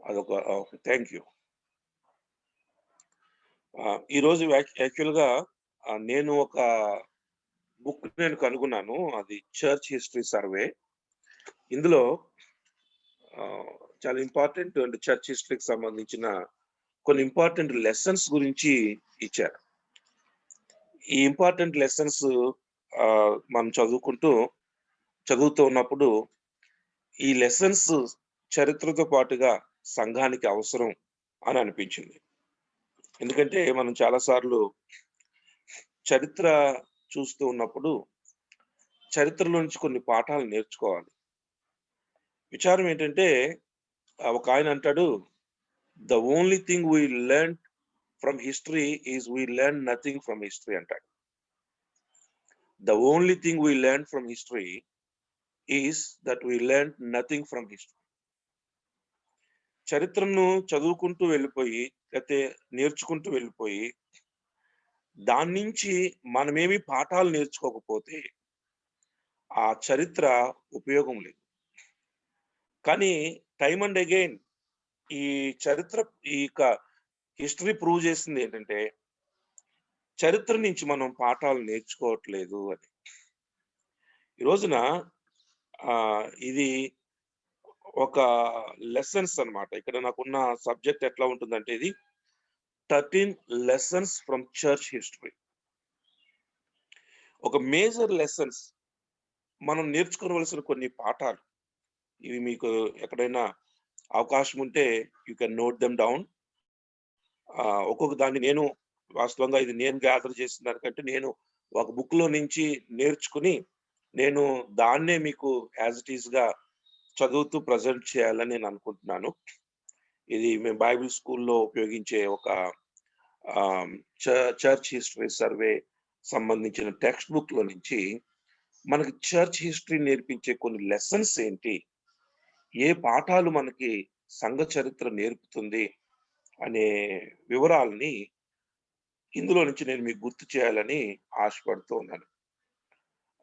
అదొక thank you. ఈరోజు యాక్చువల్‌గా నేను ఒక బుక్ కనుగొన్నాను. అది చర్చ్ హిస్టరీ సర్వే. ఇందులో ఆహ్, చాలా ఇంపార్టెంట్ అంటే చర్చ్ హిస్టరీకి సంబంధించిన కొన్ని ఇంపార్టెంట్ లెసన్స్ గురించి ఇచ్చారు. ఈ ఇంపార్టెంట్ లెసన్స్ మనం చదువుతూ ఉన్నప్పుడు ఈ లెసన్స్ చరిత్రతో పాటుగా సంఘానికి అవసరం అని అనిపించింది. ఎందుకంటే మనం చాలా సార్లు చరిత్ర చూస్తూ ఉన్నప్పుడు చరిత్రలో నుంచి కొన్ని పాఠాలు నేర్చుకోవాలి. విచారం ఏంటంటే ఒకాయన అంటాడు, "the only thing we learn from history is we learn nothing from history" అంటాడు. "The only thing we learn from history is that we learn nothing from history." చరిత్రను చదువుకుంటూ వెళ్ళిపోయి, లేతే నేర్చుకుంటూ వెళ్ళిపోయి, దాని నుంచి మనమేమి పాఠాలు నేర్చుకోకపోతే, ఆ చరిత్ర ఉపయోగం లేదు. కానీ టైమ్ అండ్ అగైన్ ఈ చరిత్ర ఈ హిస్టరీ ప్రూవ్ చేసింది ఏంటంటే, చరిత్ర నుంచి మనం పాఠాలు నేర్చుకోవట్లేదు అని. ఈ రోజున ఇది ఒక లెసన్స్ అన్నమాట. ఇక్కడ నాకున్న సబ్జెక్ట్ ఎట్లా ఉంటుందంటే ఇది 13 లెసన్స్ ఫ్రమ్ చర్చ్ హిస్టరీ. ఒక మేజర్ లెసన్స్ మనం నేర్చుకోవలసిన కొన్ని పాఠాలు. ఇవి మీకు ఎక్కడైనా అవకాశం ఉంటే you can note them down. ఒక్కొక్క దాన్ని నేను వాస్తవంగా ఇది నేను గ్యాదర్ చేసిన దానికంటే నేను ఒక బుక్‌లో నుంచి నేర్చుకుని, నేను దాన్నే మీకు యాజ్ ఇట్ ఈస్‌గా చదువుతూ ప్రెజెంట్ చేయాలని నేను అనుకుంటున్నాను. ఇది మేము బైబిల్ స్కూల్‌లో ఉపయోగించే ఒక ఆహ్, చ చర్చ్ హిస్టరీ సర్వే సంబంధించిన టెక్స్ట్ బుక్‌లో నుంచి మనకి చర్చ్ హిస్టరీ నేర్పించే కొన్ని లెసన్స్ ఏంటి? ఏ పాఠాలు మనకి సంఘ చరిత్ర నేర్పుతుంది అనే వివరాల్ని ఇందులో నుంచి నేను మీకు గుర్తు చేయాలని ఆశపడుతూ ఉన్నాను.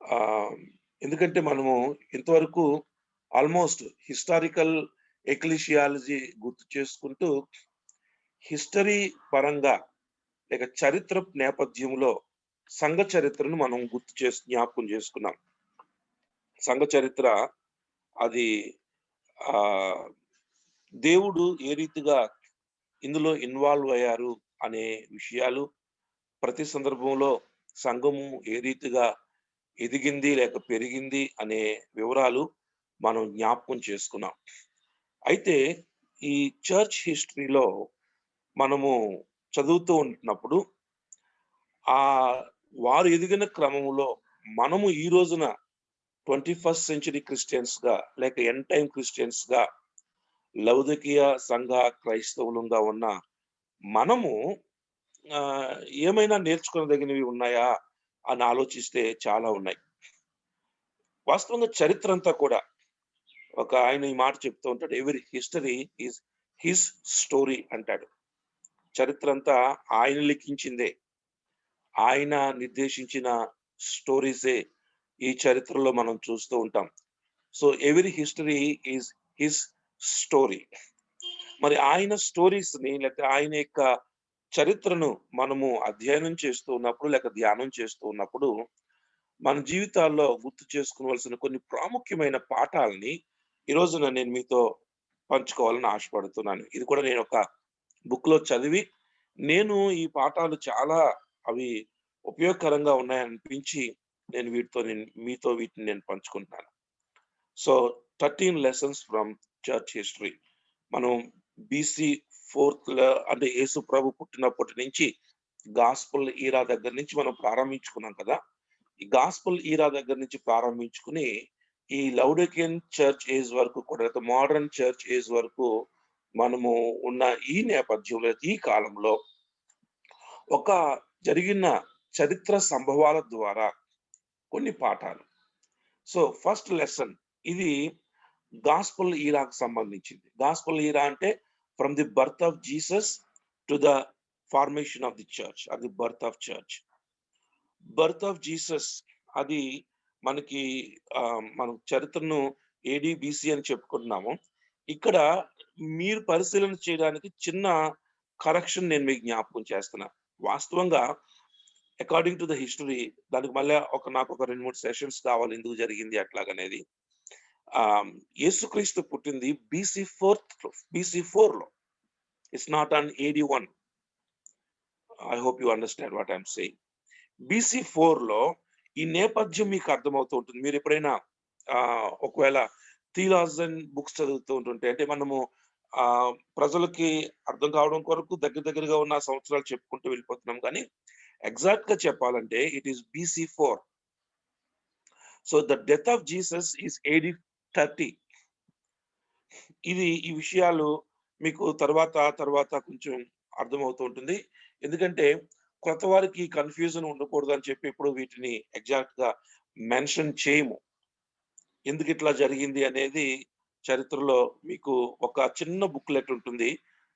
ఆహ్, ఎందుకంటే మనము ఇంతవరకు ఆల్‌మోస్ట్ హిస్టారికల్ ఎక్లీషియాలజీ గుర్తు చేసుకుంటూ, హిస్టరీ పరంగా లేక చరిత్ర నేపథ్యంలో సంఘ చరిత్రను మనం జ్ఞాపకం చేసుకున్నాం. సంఘ చరిత్ర అది ఆహ్, దేవుడు ఏ రీతిగా ఇందులో ఇన్వాల్వ్ అయ్యారు అనే విషయాలు, ప్రతి సందర్భంలో సంఘము ఏ రీతిగా ఎదిగింది లేక పెరిగింది అనే వివరాలు మనం జ్ఞాపకం చేసుకున్నాం. అయితే ఈ చర్చ్ హిస్టరీలో మనము చదువుతూ ఉంటున్నప్పుడు వారు ఎదిగిన క్రమంలో మనము ఈ రోజున 21st సెంచరీ క్రిస్టియన్స్‌గా లేక ఎండ్ టైమ్ క్రిస్టియన్స్‌గా లౌదికీయ సంఘ క్రైస్తవులంగా ఉన్న మనము ఆహ్, ఏమైనా నేర్చుకోదగినవి ఉన్నాయా అని ఆలోచిస్తే చాలా ఉన్నాయి. వాస్తవంగా చరిత్ర అంతా కూడా ఒక ఆయన ఈ మాట చెప్తూ ఉంటాడు. "Every history is his story" అంటాడు. చరిత్ర అంతా ఆయన లిఖించిందే. ఆయన నిర్దేశించిన స్టోరీసే ఈ చరిత్రలో మనం చూస్తూ ఉంటాం. So, every history is his story. మరి ఆయన స్టోరీస్‌ని లేకపోతే ఆయన యొక్క చరిత్రను మనము అధ్యయనం చేస్తూ ఉన్నప్పుడు, లేక ధ్యానం చేస్తూ ఉన్నప్పుడు, మన జీవితాల్లో గుర్తు చేసుకోవాల్సిన కొన్ని ప్రాముఖ్యమైన పాఠాల్ని ఈ రోజున నేను మీతో పంచుకోవాలని ఆశపడుతున్నాను. ఇది కూడా నేను ఒక బుక్‌లో చదివి, నేను ఈ పాఠాలు చాలా అవి ఉపయోగకరంగా ఉన్నాయనిపించి, నేను మీతో వీటిని నేను పంచుకుంటున్నాను. So, 13 lessons from church history. మనం బీసీ 4థ్ అంటే యేసు ప్రభు పుట్టినప్పటి నుంచి గాస్పెల్ ఈరా దగ్గర నుంచి మనం ప్రారంభించుకున్నాం కదా! ఈ గాస్పెల్ ఈరా దగ్గర నుంచి ప్రారంభించుకుని, ఈ లౌడికియన్ చర్చ్ ఏజ్ వరకు కూడా లేకపోతే మోడర్న్ చర్చ్ ఏజ్ వరకు మనము ఉన్న ఈ నేపథ్యంలో, ఈ కాలంలో ఒక జరిగిన చరిత్ర సంభవాల ద్వారా కొన్ని పాఠాలు. సో, ఫస్ట్ లెసన్ ఇది గాస్పెల్ ఈరాకు సంబంధించింది. గాస్పెల్ ఈరా అంటే from the birth of Jesus to the formation of the church or the birth of church. Birth of Jesus అది మనకి మనం చరిత్రను ఏడీ, బీసీ అని చెప్పుకుంటున్నాము. ఇక్కడ మీరు పరిశీలన చేయడానికి చిన్న కరెక్షన్ నేను మీకు జ్ఞాపకం చేస్తున్నా. వాస్తవంగా అకార్డింగ్ టు ద హిస్టరీ దానికి మళ్ళా నాకు ఒక 2, 3 సెషన్స్ కావాలి ఎందుకు జరిగింది అట్లాగనేది. యేసుక్రీస్తు పుట్టింది BC4 లో. It's not on AD 1. I hope you understand what I'm saying. BC4 లో ఈ నేపథ్యం మీకు అర్థమవుతూ ఉంటుంది. మీరు ఎప్పుడైనా ఒకవేళ థియాలజీ బుక్స్ చదువుతూ ఉంటుంటే, అంటే మనము ప్రజలకి అర్థం కావడం కొరకు దగ్గరగా ఉన్న సంవత్సరాలు చెప్పుకుంటూ వెళ్ళిపోతున్నాం, కానీ ఎగ్జాక్ట్ గా చెప్పాలంటే it is BC4. So the death of Jesus is AD 30. ఈ విషయాలు మీకు తర్వాత కొంచెం అర్థమవుతూ ఉంటుంది. ఎందుకంటే కొత్త వారికి కన్ఫ్యూజన్ ఉండకూడదు అని చెప్పి ఇప్పుడు వీటిని ఎగ్జాక్ట్ గా మెన్షన్ చేయము. ఎందుకు ఇట్లా జరిగింది అనేది చరిత్రలో మీకు ఒక చిన్న బుక్లెట్ ఉంటుంది.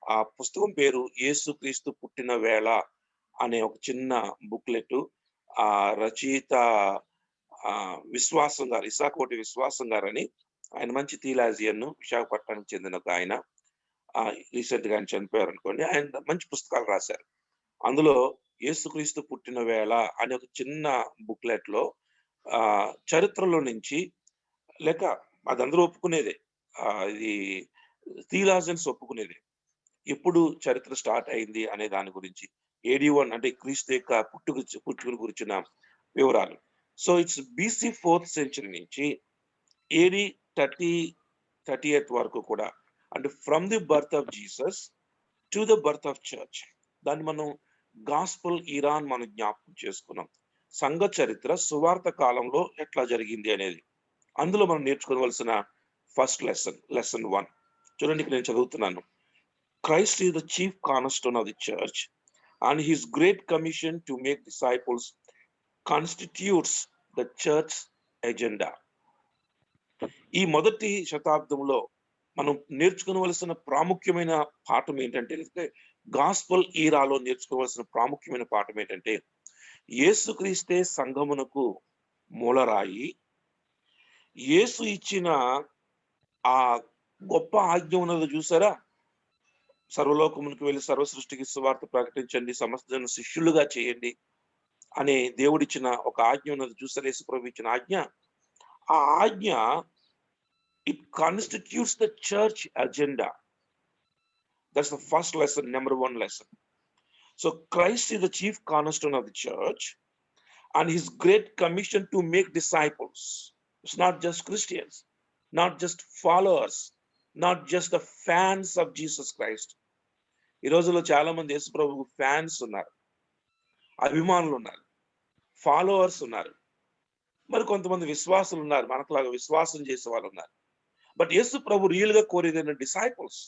ఆ పుస్తకం పేరు యేసుక్రీస్తు పుట్టిన వేళ అనే ఒక చిన్న బుక్లెట్. ఆ రచయిత విశ్వాసం గారు, ఇసాకోటి విశ్వాసం గారు అని, ఆయన మంచి థియాలజియన్, విశాఖపట్నానికి చెందిన ఒక ఆయన. రీసెంట్ గా ఆయన చనిపోయారు అనుకోండి. ఆయన మంచి పుస్తకాలు రాశారు. అందులో యేసుక్రీస్తు పుట్టిన వేళ అనే ఒక చిన్న బుక్లెట్ లో చరిత్రలో నుంచి, లేక అది అందరూ ఒప్పుకునేదే, ఇది థియాలజియన్స్ ఒప్పుకునేదే, ఎప్పుడు చరిత్ర స్టార్ట్ అయింది అనే దాని గురించి AD 1 అంటే క్రీస్తు యొక్క పుట్టుకను గురించిన వివరాలు. సో ఇట్స్ BC4th సెంచరీ నుంచి AD 30th వరకు కూడా, అంటే from the birth of Jesus to the birth of church, దాన్ని మనం గాస్పల్ ఇరాన్ మనం జ్ఞాపకం చేసుకున్నాం. సంఘ చరిత్ర సువార్త కాలంలో ఎట్లా జరిగింది అనేది అందులో మనం నేర్చుకోవలసిన ఫస్ట్ లెసన్ 1 చూడండి. ఇక్కడ నేను చదువుతున్నాను. Christ is the chief cornerstone of the church, and his great commission to make disciples constitutes the church agenda. ఈ మొదటి శతాబ్దంలో మనం నేర్చుకోవలసిన ప్రాముఖ్యమైన పాఠం ఏంటంటే, గాస్పల్ ఈరాలో నేర్చుకోవాల్సిన ప్రాముఖ్యమైన పాఠం ఏంటంటే, యేసుక్రీస్తే సంఘమునకు మూలరాయి. యేసు ఇచ్చిన ఆ గొప్ప ఆజ్ఞ ఉన్నది చూసారా, సర్వలోకమునికి వెళ్ళి సర్వ సృష్టికి సువార్త ప్రకటించండి, సమస్త జన శిష్యులుగా చేయండి అనే దేవుడిచ్చిన ఒక ఆజ్ఞ ఉన్నది చూసారా, యేసు ప్రభు ఇచ్చిన ఆజ్ఞ. ఆ ఆజ్ఞ it constitutes the church agenda. That's the first lesson, number 1 lesson. So Christ is the chief cornerstone of the church, and his great commission to make disciples. It's not just Christians, not just followers, not just the fans of Jesus Christ. ఈ రోజుల్లో చాలా మంది యేసు ప్రభువుకు fans ఉన్నారు, అభిమానులు ఉన్నారు, followers ఉన్నారు, మరి కొంతమంది విశ్వాసులు ఉన్నారు, మనకులాగా విశ్వాసం చేసే వాళ్ళు ఉన్నారు. బట్ యేసు ప్రభు రియల్ గా కోరేదైన disciples.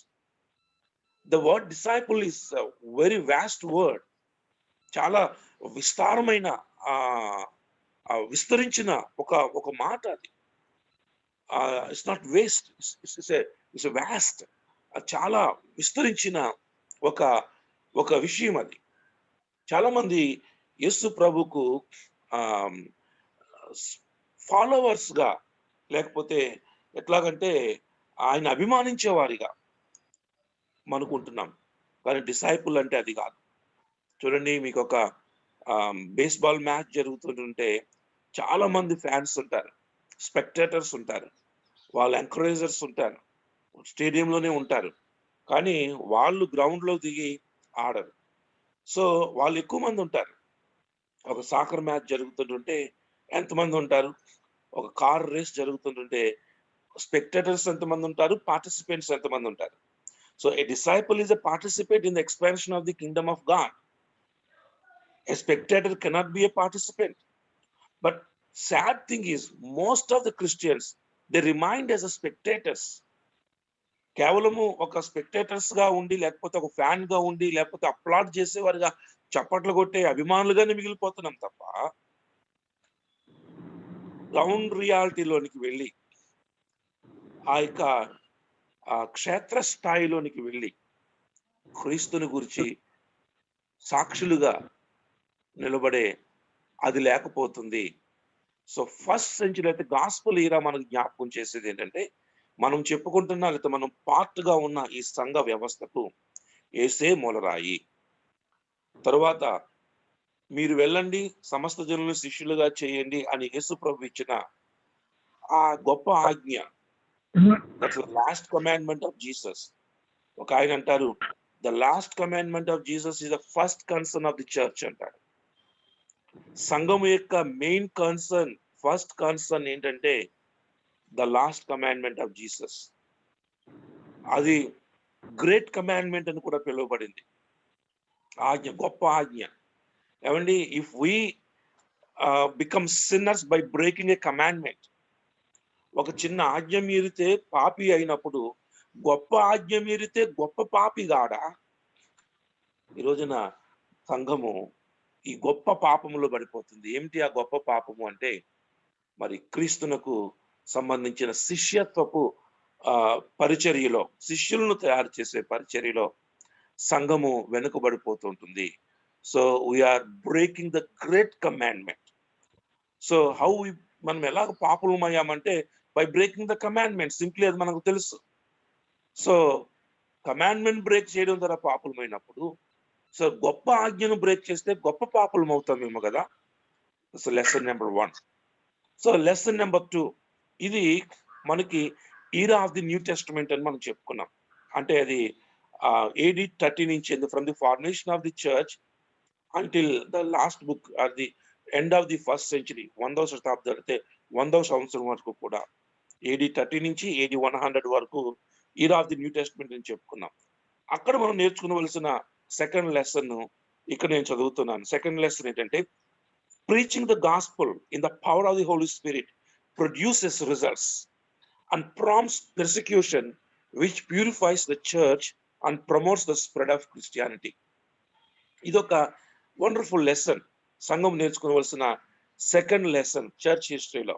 The word disciple is very vast word. చాలా విస్తారమైన విస్తరించిన ఒక మాట అది. It's not waste, it's vast. చాలా విస్తరించిన ఒక విషయం అది. చాలా మంది యేసు ప్రభుకు ఫాలోవర్స్ గా, లేకపోతే ఎట్లాగంటే ఆయన అభిమానించే వారిగా అనుకుంటున్నాం, కానీ డిసైపుల్ అంటే అది కాదు. చూడండి, మీకు ఒక బేస్బాల్ మ్యాచ్ జరుగుతుంటే చాలా మంది ఫ్యాన్స్ ఉంటారు, స్పెక్టేటర్స్ ఉంటారు, వాళ్ళ ఎంకరేజర్స్ ఉంటారు, స్టేడియంలోనే ఉంటారు, కానీ వాళ్ళు గ్రౌండ్ లో దిగి ఆడరు. సో వాళ్ళు ఎక్కువ మంది ఉంటారు. ఒక సాకర్ మ్యాచ్ జరుగుతుంటుంటే ఎంతమంది ఉంటారు, ఒక కార్ రేస్ జరుగుతుంటుంటే స్పెక్టేటర్స్ ఎంతమంది ఉంటారు, పార్టిసిపెంట్స్ ఎంతమంది ఉంటారు. So a disciple is a participant in the expansion of the kingdom of God. A spectator cannot be a participant. But sad thing is, most of the Christians, they remain as a spectators. కేవలము ఒక spectators గా ఉండి, లేకపోతే ఒక fan గా ఉండి, లేకపోతే applaud చేసేవారుగా, చప్పట్లు కొట్టే అభిమానులుగానే మిగిలిపోతున్నాం తప్ప గ్రౌండ్ రియాలిటీలోనికి వెళ్ళి, ఆ యొక్క క్షేత్ర స్థాయిలోనికి వెళ్ళి క్రీస్తుని గురించి సాక్షులుగా నిలబడే అది లేకపోతుంది. సో ఫస్ట్ సెంచరీ అయితే గాస్పల్ ఈరా మనకు జ్ఞాపకం చేసేది ఏంటంటే, మనం చెప్పుకుంటున్న లేకపోతే మనం పార్ట్ గా ఉన్న ఈ సంఘ వ్యవస్థకు యేసే మూలరాయి. తరువాత మీరు వెళ్ళండి, సమస్త జనులను శిష్యులుగా చేయండి అని యేసు ప్రభు ఇచ్చిన ఆ గొప్ప ఆజ్ఞ, that's the last commandment of Jesus. ఒక ఆయన అంటారు, the last commandment of Jesus is the first concern of the church అంటారు. సంఘం యొక్క మెయిన్ కన్సర్న్, ఫస్ట్ కన్సర్న్ ఏంటంటే the last commandment of Jesus. అది గ్రేట్ కమాండ్మెంట్ అని కూడా పిలువబడింది. ఆజ్ఞ, గొప్ప ఆజ్ఞ. ఏమండి, if we become sinners by breaking a commandment, ఒక చిన్న ఆజ్ఞ మీరితే పాపి అయినప్పుడు గొప్ప ఆజ్ఞ మీరితే గొప్ప పాపి గాడా? ఈ రోజున సంఘము ఈ గొప్ప పాపములో పడిపోతుంది. ఏమిటి ఆ గొప్ప పాపము అంటే, మరి క్రీస్తునకు సంబంధించిన శిష్యత్వపు పరిచర్యలో, శిష్యులను తయారు చేసే పరిచర్యలో సంఘము వెనుకబడిపోతుంటుంది. So we are breaking the great commandment. So how మనం ఎలాగ పాపులమయ్యామంటే by breaking the commandment. Simply అది మనకు తెలుసు. సో కమాండ్మెంట్ బ్రేక్ చేయడం ద్వారా పాపులమైనప్పుడు, సో గొప్ప ఆజ్ఞను బ్రేక్ చేస్తే గొప్ప పాపులం అవుతామేమో కదా. So lesson number 1. So lesson number 2, ఇది మనకి ఈరా ఆఫ్ ది న్యూ టెస్టమెంట్ అని మనం చెప్పుకున్నాం. అంటే అది AD 30 నుంచి, from the formation of the church until the last book or the end of the first century, 100వ శతాబ్దం అయితే 100వ సంవత్సరం వరకు కూడా, AD 30 నుంచి AD 100 వరకు ఈరా ఆఫ్ ది న్యూ టెస్టమెంట్ అని చెప్పుకున్నాం. అక్కడ మనం నేర్చుకోవలసిన సెకండ్ లెసన్ ఇక్కడ నేను చదువుతున్నాను. సెకండ్ లెసన్ ఏంటంటే, preaching the gospel in the power of the Holi spirit produces results and prompts persecution, which purifies the church and promotes the spread of Christianity. ఇదొక వండర్ఫుల్ లెసన్, సంఘం నేర్చుకోవాల్సిన సెకండ్ లెసన్ చర్చ్ హిస్టరీలో.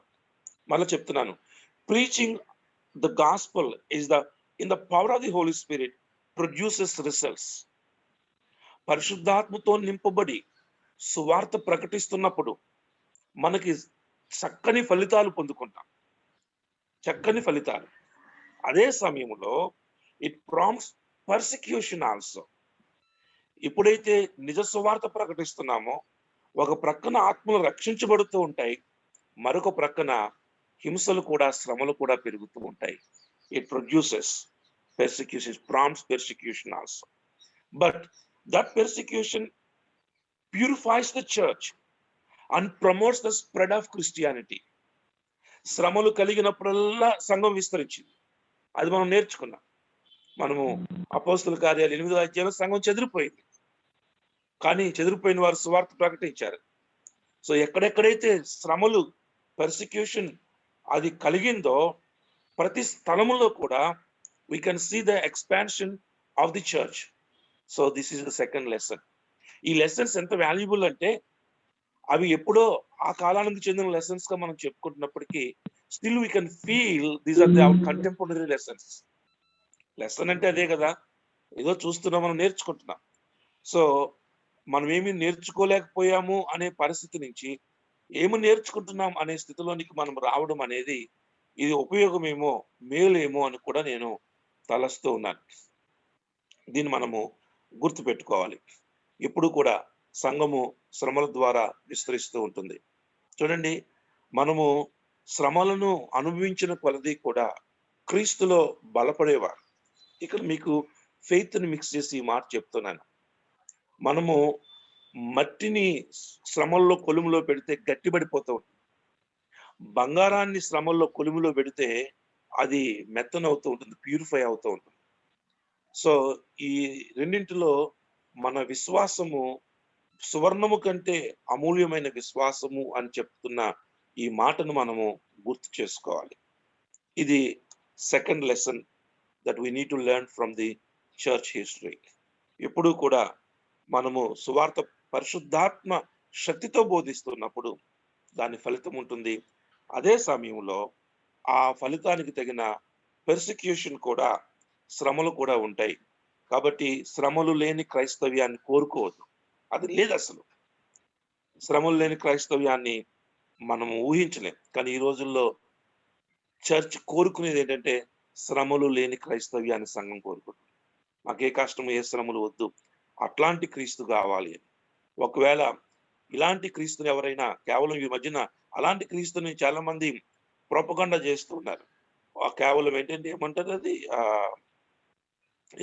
మళ్ళీ చెప్తున్నాను, preaching the gospel is the in the power of the Holi spirit produces results. పరిశుద్ధాత్మతో నింపబడి సువార్త ప్రకటిస్తున్నప్పుడు మనకి చక్కని ఫలితాలు పొందుకుంటాం, చక్కని ఫలితాలు. అదే సమయంలో ఇట్ ప్రాంప్ట్స్ పర్సిక్యూషన్ ఆల్సో. ఎప్పుడైతే నిజ సువార్త ప్రకటిస్తున్నామో ఒక ప్రక్కన ఆత్మలు రక్షించబడుతూ ఉంటాయి, మరొక ప్రక్కన హింసలు కూడా, శ్రమలు కూడా పెరుగుతూ ఉంటాయి. It produces persecution, prompts persecution also. But that persecution purifies the church and promotes the spread of Christianity. శ్రమలు కలిగినప్పుడల్లా సంఘం విస్తరించింది. అది మనం నేర్చుకున్నాం. మనము అపోస్తల కార్యాలు 8వ అధ్యాయంలో సంఘం చెదిరిపోయింది, కానీ చెదిరిపోయిన వారు సువార్త ప్రకటించారు. సో ఎక్కడెక్కడైతే శ్రమలు, పర్సిక్యూషన్ అది కలిగిందో ప్రతి స్థలములో కూడా we can see the expansion of the church. So this is the second lesson. ఈ లెసన్స్ ఎంత వాల్యుబుల్ అంటే, అవి ఎప్పుడో ఆ కాలానికి చెందిన లెసన్స్ గా మనం చెప్పుకుంటున్నప్పటికీ still we can feel these are the our contemporary lessons. Lesson అంటే అదే కదా, ఏదో చూస్తున్నాం, మనం నేర్చుకుంటున్నాం. సో మనం ఏమి నేర్చుకోలేకపోయాము అనే పరిస్థితి నుంచి ఏమి నేర్చుకుంటున్నాం అనే స్థితిలోనికి మనం రావడం అనేది, ఇది ఉపయోగమేమో, మేలేమో అని కూడా నేను తలస్తూ ఉన్నాను. దీన్ని మనము గుర్తుపెట్టుకోవాలి. ఎప్పుడు కూడా సంఘము శ్రమల ద్వారా విస్తరిస్తూ ఉంటుంది. చూడండి, మనము శ్రమలను అనుభవించిన కొలది కూడా క్రీస్తులో బలపడేవారు. ఇక్కడ మీకు ఫెయిత్ ని మిక్స్ చేసి ఈ మాట చెప్తున్నాను. మనము మట్టిని శ్రమల్లో కొలుములో పెడితే గట్టిపడిపోతూ ఉంటుంది. బంగారాన్ని శ్రమల్లో కొలుములో పెడితే అది మెత్తనవుతూ ఉంటుంది, ప్యూరిఫై అవుతూ ఉంటుంది. సో ఈ రెండింటిలో మన విశ్వాసము సువర్ణము కంటే అమూల్యమైన విశ్వాసము అని చెప్తున్న ఈ మాటను మనము గుర్తు చేసుకోవాలి. ఇది second lesson that we need to learn from the church history. ఎప్పుడు కూడా మనము సువార్త పరిశుద్ధాత్మ శక్తితో బోధిస్తున్నప్పుడు దాని ఫలితం ఉంటుంది. అదే సమయంలో ఆ ఫలితానికి తగిన పెర్సిక్యూషన్ కూడా, శ్రమలు కూడా ఉంటాయి. కాబట్టి శ్రమలు లేని క్రైస్తవ్యాన్ని కోరుకోవద్దు, అది లేదు అసలు. శ్రమలు లేని క్రైస్తవ్యాన్ని మనం ఊహించలేం. కానీ ఈ రోజుల్లో చర్చ్ కోరుకునేది ఏంటంటే శ్రమలు లేని క్రైస్తవ్యాన్ని సంఘం కోరుకుంటుంది. మాకే కష్టం, ఏ శ్రమలు వద్దు. అట్లాంటి క్రీస్తు కావాలి అని. ఒకవేళ ఇలాంటి క్రీస్తుని ఎవరైనా కేవలం ఈ మధ్యన అలాంటి క్రీస్తుని చాలా మంది ప్రొపగండా చేస్తూ ఉన్నారు. కేవలం ఏంటంటే ఏమంటారు అది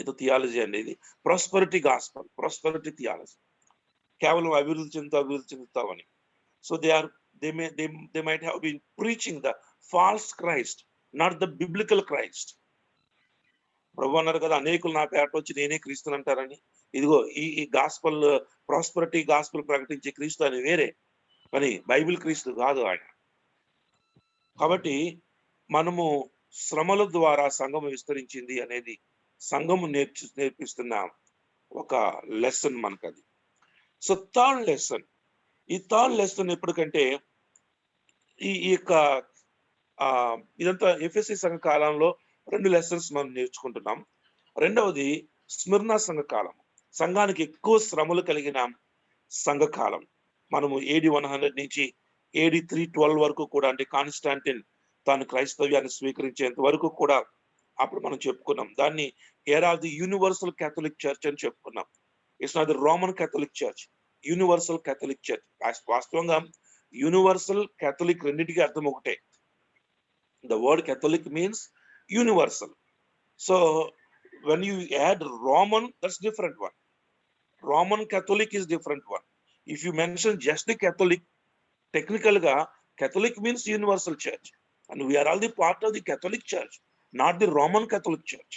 ఏదో థియాలజీ అండి ఇది. Prosperity gospel, prosperity theology. కేవలం అభివృద్ధి చెందుతామని. So they might have been preaching the false Christ, not the biblical Christ. ప్రభు అన్నారు కదా, అనేకులు నా పేరట వచ్చి నేనే క్రీస్తుని అంటారని. ఇదిగో ఈ గాస్పల్, ప్రాస్పెరిటీ గాస్పల్ ప్రకటించే క్రీస్తు అని వేరే, కానీ బైబిల్ క్రీస్తు కాదు ఆయన. కాబట్టి మనము శ్రమల ద్వారా సంఘము విస్తరించింది అనేది సంఘము నేర్పిస్తున్న ఒక లెసన్ మనకది. సో థర్డ్ లెసన్, ఈ థర్డ్ లెసన్ ఎప్పటికంటే ఈ యొక్క ఇదంతా ఎఫెసీ సంఘ కాలంలో 2 లెసన్స్ మనం నేర్చుకుంటున్నాం. రెండవది స్మిర్నా సంఘ కాలం, సంఘానికి ఎక్కువ శ్రమలు కలిగిన సంఘకాలం. మనము AD 100 నుంచి AD 312 వరకు కూడా, అంటే కాన్స్టాంటిన్ తాను క్రైస్తవ్యాన్ని స్వీకరించేంత వరకు కూడా అప్పుడు మనం చెప్పుకున్నాం. దాన్ని era of the universal Catholic church అని చెప్పుకున్నాం. It's not the Roman Catholic church, universal Catholic church. వాస్తవంగా యూనివర్సల్ క్యాథలిక్ రెండింటికి అర్థం ఒకటే. The word Catholic means universal. So when you add Roman, that's different one. Roman Catholic is different one. If you mention just the Catholic, technically Catholic means universal church, and we are all the part of the Catholic church, not the Roman Catholic church.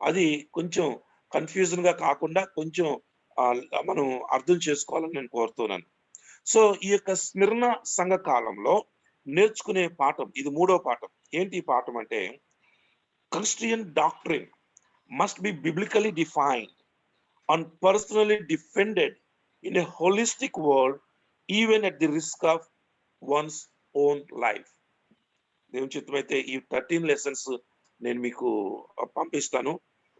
అది కొంచెం confusion గా కాకుండా కొంచెం మనం అర్థం చేసుకోవాలని నేను కోరుతున్నాను. సో ఈ యొక్క స్మిర్నా సంఘ కాలంలో నేర్చుకునే పాఠం, ఇది 3వ పాఠం. ఏంటి ఈ పాఠం అంటే, Christian doctrine must be biblically defined and personally defended in a holistic world, even at the risk of one's own life. దేవుని చిత్తమైతే ఈ 13 లెసన్స్ నేను మీకు పంపిస్తాను.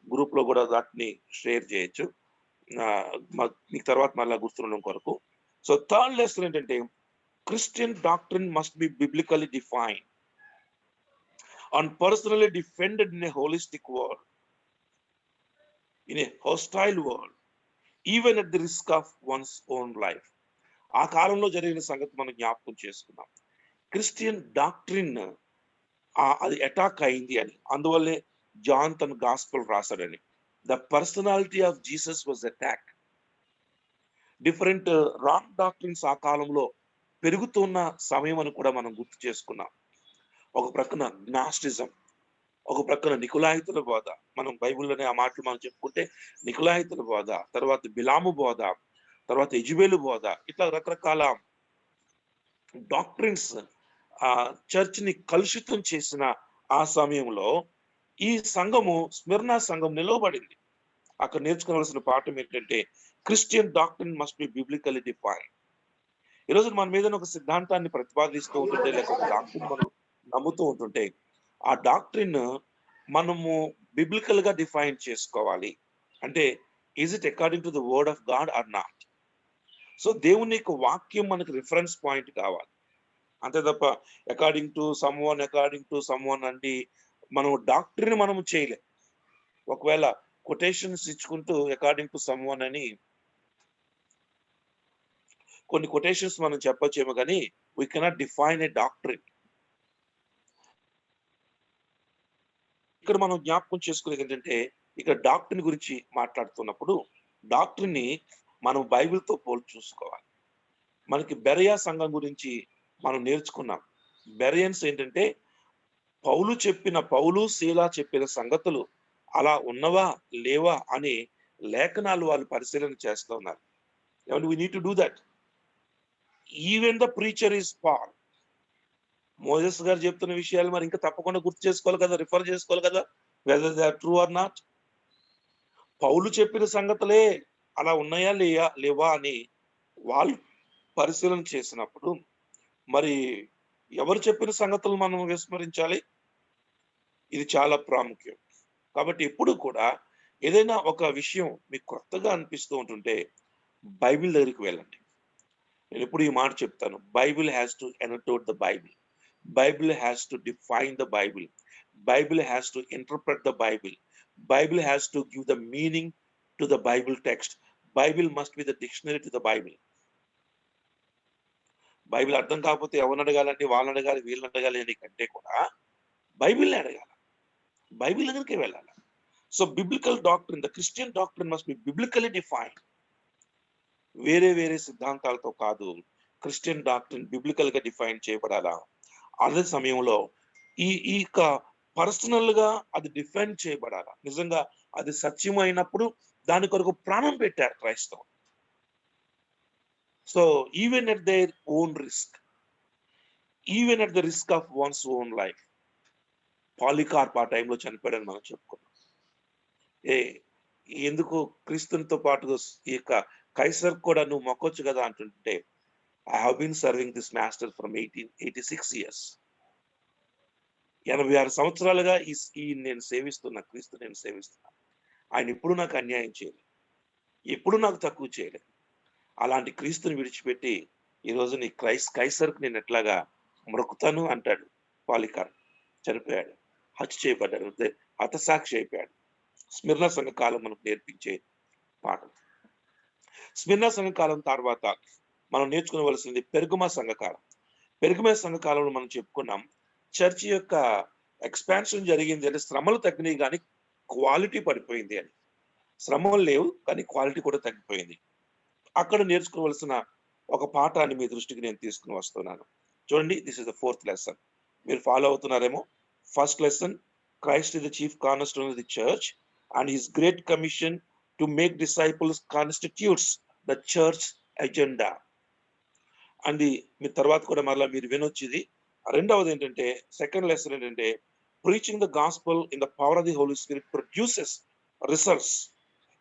గ్రూప్ లో కూడా వాటిని షేర్ చేయొచ్చు, మీకు తర్వాత మళ్ళీ గుర్తుండడం కొరకు. సో థర్డ్ లెసన్ ఏంటంటే, Christian doctrine must be biblically defined and personally defended in a holistic world, in a hostile world, even at the risk of one's own life. ఆ కాలంలో జరిగిన సంగతి మనం జ్ఞాపకం చేసుకున్నాం. క్రిస్టియన్ డాక్ట్రిన్ అది అటాక్ అయింది అని, అందువల్లే జాన్ తన గాస్పెల్ రాశాడని. The personality of Jesus was attack. Different wrong doctrines ఆ కాలంలో పెరుగుతున్న సమయం అని కూడా మనం గుర్తు చేసుకున్నాం. ఒక ప్రక్కన గ్నాస్టిజం, ఒక ప్రక్కన నికులాయితుల బోధ. మనం బైబిల్లోనే ఆ మాటలు మనం చెప్పుకుంటే నికులాయితుల బోధ, తర్వాత బిలాము బోధ, తర్వాత యెజబెలు బోధ, ఇట్లా రకరకాల డాక్ట్రిన్స్ చర్చ్ ని కలుషితం చేసిన ఆ సమయంలో ఈ సంఘము, స్మిర్నా సంఘం నిలవబడింది. అక్కడ నేర్చుకోవాల్సిన పాఠం ఏంటంటే, Christian doctrine must be biblically defined. ఈరోజు మన మీద ఒక సిద్ధాంతాన్ని ప్రతిపాదిస్తూ ఉంటుంటే, లేకపోతే డాక్ట్రిన్ మనం నమ్ముతూ ఉంటుంటే, ఆ డాక్ట్రిన్ మనము బిబ్లికల్ గా డిఫైన్ చేసుకోవాలి. అంటే is it according to the word of God or not? So దేవుని యొక్క వాక్యం మనకు రిఫరెన్స్ పాయింట్ కావాలి, అంతే తప్ప అకార్డింగ్ టు సమ్ వన్ అంటే మనం డాక్ట్రిన్ మనము చేయలేం. ఒకవేళ కొటేషన్స్ ఇచ్చుకుంటూ అకార్డింగ్ టు సమ్ వన్ అని కొన్ని కొటేషన్స్ మనం చెప్పొచ్చేమో, కానీ we cannot define A doctrine. ఇక్కడ మనం జ్ఞాపకం చేసుకునేది ఏంటంటే, ఇక్కడ డాక్ట్రిన్ గురించి మాట్లాడుతున్నప్పుడు డాక్ట్రిన్ ని మనం బైబిల్తో పోల్చి చూసుకోవాలి. మనకి బెరయా సంఘం గురించి మనం నేర్చుకున్నాం. బెరియన్స్ ఏంటంటే, పౌలు శీలా చెప్పిన సంగతులు అలా ఉన్నవా లేవా అని లేఖనాలు వాళ్ళు పరిశీలన చేస్తూ ఉన్నారు. We need to do that. Even the preacher is Paul. Moses garu చెప్తున్న విషయాలు మరి ఇంకా తప్పకుండా గుర్తు చేసుకోవాలి కదా, రిఫర్ చేసుకోవాలి కదా, whether they are true or not. Paul చెప్పిన సంగతులే అలా ఉన్నాయా లేవా అని వాళ్ళు పరిశీలన చేసినప్పుడు, మరి ఎవరు చెప్పిన సంగతులు మనం విస్మరించాలి? ఇది చాలా ప్రాముఖ్యం. కాబట్టి ఎప్పుడు కూడా ఏదైనా ఒక విషయం మీకు కొత్తగా అనిపిస్తూ ఉంటుంటే బైబిల్ దగ్గరికి వెళ్ళండి. నేను ఎప్పుడు ఈ మాట చెప్తాను, Bible has to annotate the Bible. Bible has to define the Bible. Bible has to interpret the Bible. Bible has to give the meaning to the Bible text. Bible must be the dictionary to the Bible. Bible అర్థం కాకపోతే ఎవరిని అడగాలంటే వాళ్ళని అడగాలి, వీళ్ళని అడగాలి అని కంటే కూడా బైబిల్ని అడగాలి, బైబిల్ దగ్గరికి వెళ్ళాలి. So biblical doctrine, the Christian doctrine must be biblically defined. వేరే వేరే సిద్ధాంతాలతో కాదు, క్రిస్టియన్ డాక్ట్రిన్ బిబ్లికల్ గా డిఫైన్ చేయబడాలా. అదే సమయంలో ఈ పర్సనల్ గా అది డిఫైన్ చేయబడాలా. నిజంగా అది సత్యం అయినప్పుడు దాని కొరకు ప్రాణం పెట్టారు క్రైస్తవం. So even at their own risk, even at the risk of once own life. Polycarp ఆ టైంలో చనిపోయాడని మనం చెప్పుకున్నాం. ఎందుకు క్రీస్తునితో పాటు ఈ యొక్క కైసర్ కూడా నువ్వు మొక్కొచ్చు కదా అంటుంటే, I have been serving this master from 86 years. 86 సంవత్సరాలుగా ఈ నేను సేవిస్తున్నా, క్రీస్తు నేను సేవిస్తున్నా. ఆయన ఎప్పుడు నాకు అన్యాయం చేయలేదు, ఎప్పుడు నాకు తక్కువ చేయలేదు. అలాంటి క్రీస్తుని విడిచిపెట్టి ఈరోజు నీ కైసర్కు నేను ఎట్లాగా మొక్కుతాను అంటాడు. పాలికార్ప్ చనిపోయాడు, హత్య చేయబడ్డాడు, హతసాక్షి అయిపోయాడు. స్మిర్నా సంఘకాలం మనకు నేర్పించే పాఠం. స్మిర్నా సంఘకాలం తర్వాత మనం నేర్చుకోవలసింది పెర్గమా సంఘకాలం. పెర్గమా సంఘకాలంలో మనం చెప్పుకున్నాం, చర్చి యొక్క ఎక్స్పాన్షన్ జరిగింది అంటే శ్రమలు తగ్గినాయి కానీ క్వాలిటీ పడిపోయింది అని. శ్రమలు లేవు కానీ క్వాలిటీ కూడా తగ్గిపోయింది. అక్కడ నేర్చుకోవలసిన ఒక పాఠాన్ని మీ దృష్టికి నేను తీసుకుని వస్తున్నాను. చూడండి, this is the 4th lesson. మీరు ఫాలో అవుతున్నారేమో. First lesson, Christ is the chief cornerstone of the church and his great commission to make disciples constitutes the church agenda. And మీ తర్వాత కూడా మరలా మీరు వినొచ్చింది. రెండవది ఏంటంటే, సెకండ్ లెసన్ ఏంటంటే, preaching the gospel in the power of the Holi spirit produces results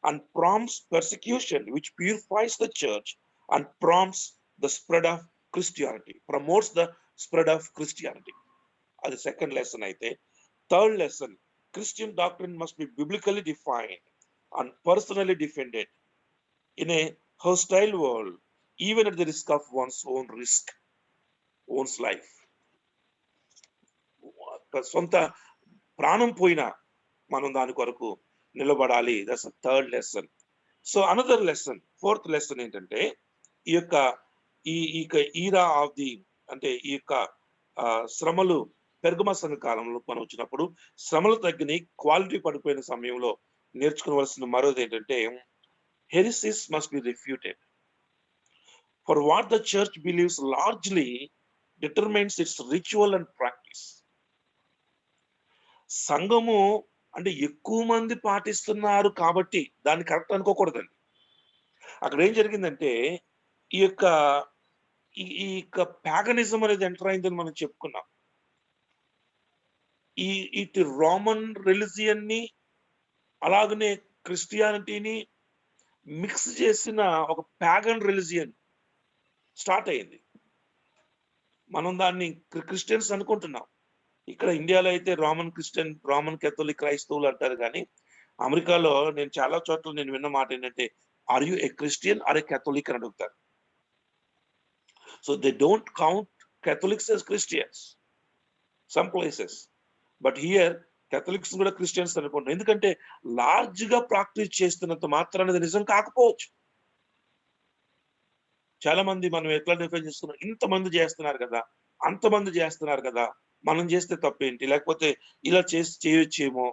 and prompts persecution which purifies the church and prompts the spread of Christianity, promotes the spread of Christianity. అది second lesson అయితే, third lesson, Christian doctrine must be biblically defined and personally defended in a hostile world, even at the risk of one's life. సొంత ప్రాణం పోయినా మనం దాని కొరకు నిలబడాలి. That's third lesson. So another lesson, 4th lesson ఏంటంటే, ఈ యొక్క ఈరా ఆఫ్ ది, అంటే ఈ యొక్క శ్రమలు పెర్గమా సంఘ కాలంలో మనం వచ్చినప్పుడు శ్రమలు తగ్గిన క్వాలిటీ పడిపోయిన సమయంలో నేర్చుకోవలసిన మరోది ఏంటంటే, heresies must be refuted. For what the church believes largely determines its ritual and practice. సంఘము అంటే ఎక్కువ మంది పాటిస్తున్నారు కాబట్టి దాన్ని కరెక్ట్ అనుకోకూడదండి. అక్కడ ఏం జరిగిందంటే, ఈ యొక్క ప్యాగనిజం అనేది ఎంటర్ అయిందని మనం చెప్పుకున్నాం. ఇటు రోమన్ రిలిజియన్ ని అలాగనే క్రిస్టియానిటీని మిక్స్ చేసిన ఒక ప్యాగన్ రిలిజియన్ స్టార్ట్ అయింది. మనం దాన్ని క్రిస్టియన్స్ అనుకుంటున్నాం. ఇక్కడ ఇండియాలో అయితే రోమన్ కేథలిక్ క్రైస్తవులు అంటారు. కానీ అమెరికాలో నేను చాలా చోట్ల నేను విన్న మాట ఏంటంటే, are you a Christian or a Catholic అని అడుగుతారు. So they don't count Catholics as Christians some places, but here Catholics కూడా క్రిస్టియన్స్ అనుకుంటారు. ఎందుకంటే లార్జ్ గా ప్రాక్టీస్ చేస్తున్నంత మాత్రాన్ని నిజం కాకపోవచ్చు. చాలా మంది మనం ఎట్లా డిఫైన్ చేసుకున్నాం, ఇంతమంది చేస్తున్నారు కదా, అంతమంది చేస్తున్నారు కదా, మనం చేస్తే తప్పేంటి, లేకపోతే ఇలా చేయొచ్చేమో.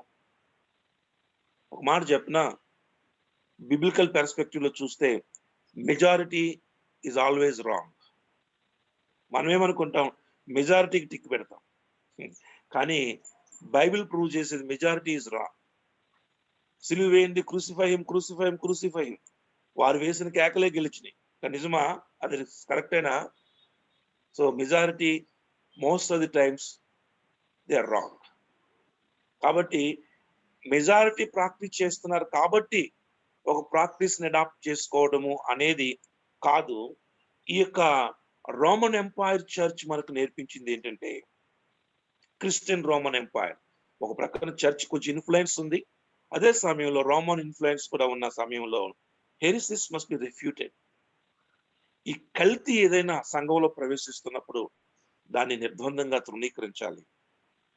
ఒక మాట చెప్పిన, బిబ్లికల్ పెర్స్పెక్టివ్ లో చూస్తే మెజారిటీ ఈజ్ ఆల్వేస్ రాంగ్. మనం ఏమనుకుంటాం, మెజారిటీకి టిక్ పెడతాం. కానీ బైబిల్ ప్రూవ్ చేసేది మెజారిటీ ఇస్ రాంగ్. సిలువ వేయండి, క్రూసిఫై హిమ్. వారు వేసిన కేకలే గెలిచినాయి. నిజమా? అది కరెక్టేనా? So majority most of the times they are wrong. కాబట్టి మెజారిటీ ప్రాక్టీస్ చేస్తున్నారు కాబట్టి ఒక ప్రాక్టీస్ ని అడాప్ట్ చేసుకోవడము అనేది కాదు. ఈ యొక్క రోమన్ ఎంపైర్ చర్చ్ మనకు నేర్పించింది ఏంటంటే, క్రిస్టియన్ రోమన్ ఎంపైర్ ఒక ప్రకారం చర్చ్ కొంచెం ఇన్ఫ్లుయెన్స్ ఉంది. అదే సమయంలో రోమన్ ఇన్ఫ్లుయెన్స్ కూడా ఉన్న సమయంలో హెరిసిస్ మస్ట్ బి రిఫ్యూటెడ్. ఈ కల్తీ ఏదైనా సంఘంలో ప్రవేశిస్తున్నప్పుడు దాన్ని నిర్బంధంగా తృణీకరించాలి.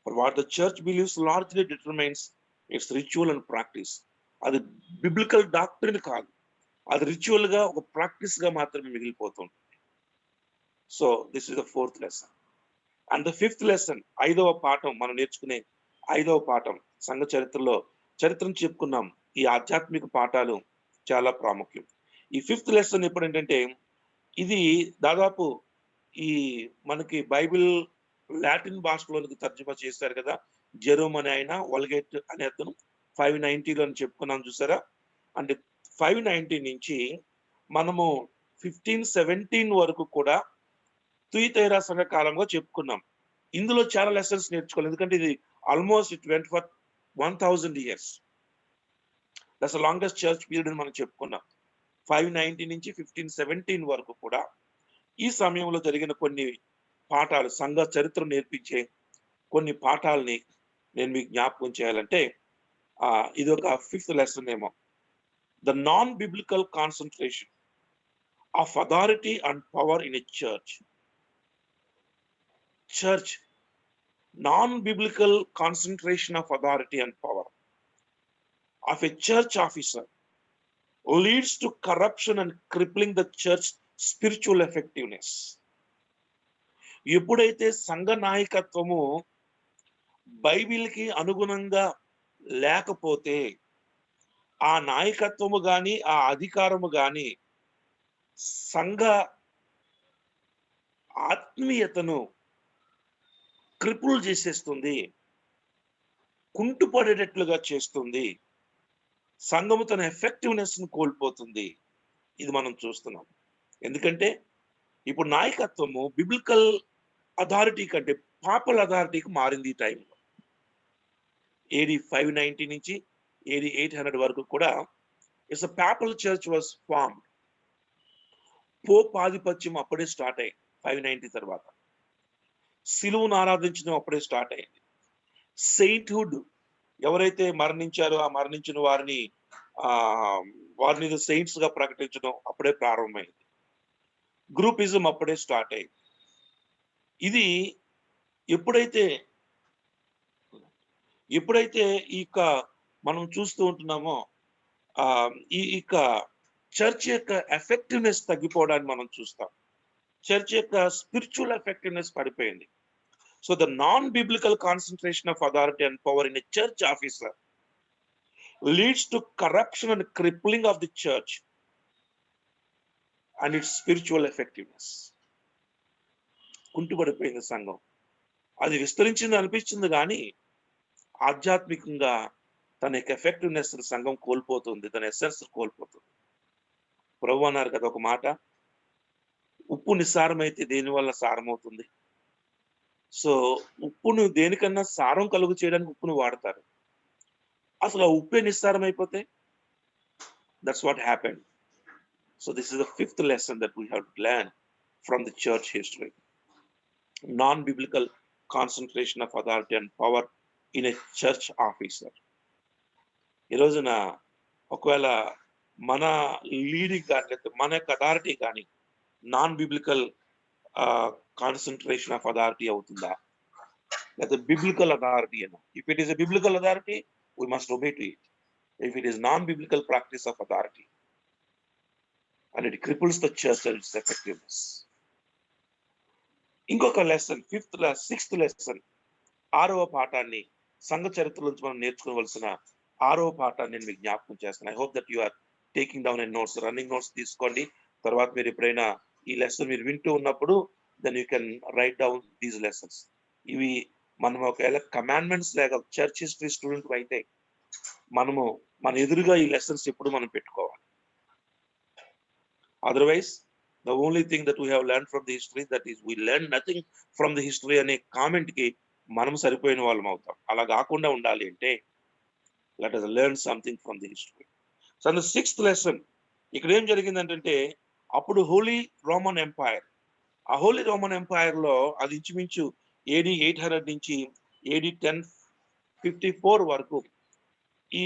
For what the church believes largely determines its ritual and practice. అది బిబ్లికల్ డాక్ట్రిన్ కాదు, అది రిచువల్ గా ఒక ప్రాక్టీస్ గా మాత్రమే మిగిలిపోతుంది. So this is the fourth lesson. And the fifth lesson, ఐదవ పాఠం, మనం నేర్చుకునే ఐదవ పాఠం. సంఘ చరిత్రను చెప్పుకున్నాం. ఈ ఆధ్యాత్మిక పాఠాలు చాలా ప్రాముఖ్యం. ఈ ఫిఫ్త్ లెసన్ ఎప్పుడు ఏంటంటే, ఇది దాదాపు ఈ మనకి బైబిల్ లాటిన్ భాషలోనికి తర్జుమా చేశారు కదా జెరోమ్ అనే ఆయన, వల్గేట్ అనే అతను 590లో చెప్పుకున్నాం చూసారా. అంటే 590 నుంచి మనము 1517 వరకు కూడా తుయితైరా సంఘ కాలంగా చెప్పుకున్నాం. ఇందులో చాలా లెసన్స్ నేర్చుకోవాలి, ఎందుకంటే ఇది almost it went for 1000 years. That's the longest church period అని మనం చెప్పుకున్నాం. 590 నుంచి 1517 వరకు కూడా ఈ సమయంలో జరిగిన కొన్ని పాఠాలు, సంఘ చరిత్ర నేర్పించే కొన్ని పాఠాలని నేను మీకు జ్ఞాపకం చేయాలంటే ఇది ఒక ఫిఫ్త్ లెసన్ ఏమో. The non biblical concentration of authority and power in a church non-biblical concentration of authority and power of a church officer leads to corruption and crippling the church spiritual effectiveness. ఎప్పుడైతే సంఘ నాయకత్వము బైబిల్కి అనుగుణంగా లేకపోతే, ఆ నాయకత్వము గాని ఆ అధికారము గాని సంఘ ఆత్మీయతను క్రిపుల్ చేసేస్తుంది, కుంటుపడేటట్లుగా చేస్తుంది, సంఘము తన ఎఫెక్టివ్నెస్ ను కోల్పోతుంది. ఇది మనం చూస్తున్నాం. ఎందుకంటే ఇప్పుడు నాయకత్వము బిబ్లికల్ అథారిటీ కంటే పాపల్ అథారిటీకి మారింది ఈ టైంలో. AD 590 నుంచి AD 800 వరకు కూడా it's a papal church was formed. Pope ఆధిపత్యం అప్పుడే స్టార్ట్ అయ్యింది 590 తర్వాత. సిలువను ఆరాధించడం అప్పుడే స్టార్ట్ అయింది. సెయింట్హుడ్, ఎవరైతే మరణించారో ఆ మరణించిన వారిని సెయింట్స్ గా ప్రకటించడం అప్పుడే ప్రారంభమైంది. గ్రూపిజం అప్పుడే స్టార్ట్ అయింది. ఇది ఎప్పుడైతే మనం చూస్తూ ఉంటున్నామో ఈ చర్చ్ యొక్క ఎఫెక్టివ్నెస్ తగ్గిపోవడాన్ని మనం చూస్తాం. చర్చ్ యొక్క స్పిరిచువల్ ఎఫెక్టివ్నెస్ పడిపోయింది. So the non biblical concentration of authority and power in a church officer leads to corruption and crippling of the church and its spiritual effectiveness. కుంటుపడిపోయింది సంఘం. అది విస్తరించింది అనిపించింది కానీ ఆధ్యాత్మికంగా తన యొక్క ఎఫెక్టివ్నెస్ సంఘం కోల్పోతుంది, తన ఎసెన్స్ కోల్పోతుంది. ప్రభు అన్నారు కదా ఒక మాట, ఉప్పు నిస్సారమైతే దేని వల్ల సారమవుతుంది. సో ఉప్పును దేనికన్నా సారం కలుగు చేయడానికి ఉప్పును వాడతారు. అసలు ఆ ఉప్పే నిస్సారం అయిపోతే that's what happened. So this is the fifth lesson that we have to learn from the church history. Non biblical concentration of authority and power in a church officer. ఈ రోజున ఒకవేళ మన లీడింగ్ కానీ లేకపోతే మన యొక్క అథారిటీ కానీ non biblical concentration of authority అవుతుందా, లేకపోతే బిబ్లికల్ అథారిటీ అయినా? If it is a biblical authority, we must obey to it. If it is non-biblical practice of authority and it cripples the church and its effectiveness. ఇంకొక lesson, sixth lesson, ఆరవ పాఠాన్ని, సంఘ చరిత్ర నుంచి మనం నేర్చుకోవలసిన ఆరవ పాఠాన్ని నేను మీకు జ్ఞాపకం చేస్తాను. I hope that you are taking down a notes, running notes తీసుకోండి. తర్వాత మీరు ఎప్పుడైనా ఈ లెసన్ మీరు వింటూ ఉన్నప్పుడు then you can write down these lessons. ఇవి మనం ఒకవేళ కమాండ్మెంట్స్ లేక చర్చ్ హిస్టరీ స్టూడెంట్ అయితే మన ఎదురుగా ఈ లెసన్స్ ఎప్పుడు మనం పెట్టుకోవాలి. Otherwise the only thing that we have learn from the history, that is we learn nothing from the history అనే కామెంట్ కి మనం సరిపోయిన వాళ్ళం అవుతాం. అలా కాకుండా ఉండాలి అంటే let us learn something from the history. So the sixth lesson, ఇక్కడ ఏం జరిగిందంటే అప్పుడు హోలీ రోమన్ ఎంపైర్, ఆ హోలీ రోమన్ ఎంపైర్ లో అది ఇంచుమించు AD 800 నుంచి AD 1054 వరకు ఈ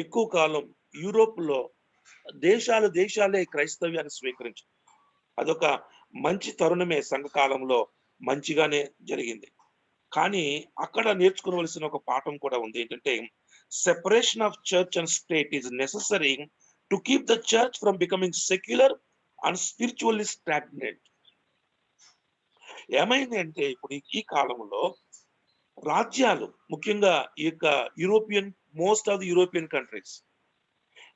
ఎక్కువ కాలం యూరోప్ లో దేశాలే క్రైస్తవ్యాన్ని స్వీకరించారు. అదొక మంచి తరుణమే, సంఘకాలంలో మంచిగానే జరిగింది. కానీ అక్కడ నేర్చుకోవలసిన ఒక పాఠం కూడా ఉంది. ఏంటంటే separation of church and state is necessary to keep the church from becoming secular and spiritually stagnant. ఏమైంది అంటే ఇప్పుడు ఈ కాలంలో రాజ్యాలు, ముఖ్యంగా ఈ యొక్క European, most of the European countries,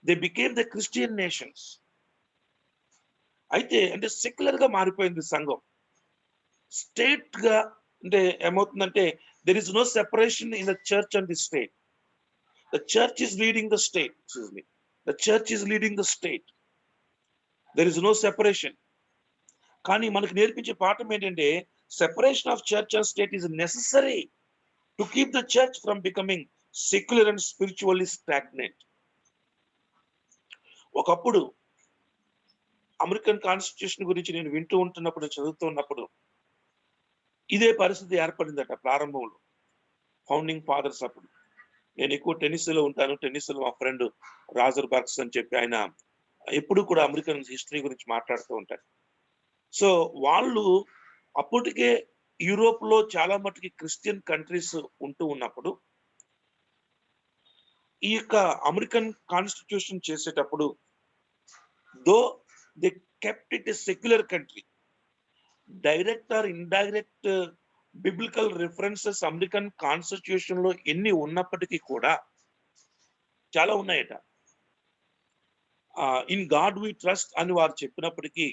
they became the Christian nations. అయితే అంటే సెక్యులర్ గా మారిపోయింది సంఘం. స్టేట్ గా అంటే ఏమవుతుందంటే there is no separation in the church and the state. The church is leading the state, excuse me, the church is leading the state. There is no separation. కానీ మనకు నేర్పించే పాఠం ఏంటంటే separation of church and state is necessary to keep the church from becoming secular and spiritually stagnant. ఒకప్పుడు American constitution గురించి నేను వింటూ ఉంటున్నప్పుడు, చదువుతూ ఉన్నప్పుడు ఇదే పరిస్థితి ఏర్పడిందట ప్రారంభంలో, ఫౌండింగ్ ఫాదర్స్ అప్పుడు. నేను ఎక్కువ టెన్నిస్లో ఉంటాను. టెన్నిస్లో మా ఫ్రెండ్ రాజర్ బర్గ్స్ అని చెప్పి ఆయన ఎప్పుడు కూడా అమెరికన్ హిస్టరీ గురించి మాట్లాడుతూ ఉంటారు. సో వాళ్ళు అప్పటికే యూరోప్ లో చాలా మటుకి క్రిస్టియన్ కంట్రీస్ ఉంటూ ఉన్నప్పుడు ఈ యొక్క అమెరికన్ కాన్స్టిట్యూషన్ చేసేటప్పుడు though they kept it a secular country, direct or indirect biblical references American constitution లో ఎన్ని ఉన్నప్పటికీ కూడా చాలా ఉన్నాయట. ఇన్ గాడ్ వి ట్రస్ట్ అని వారు చెప్పినప్పటికీ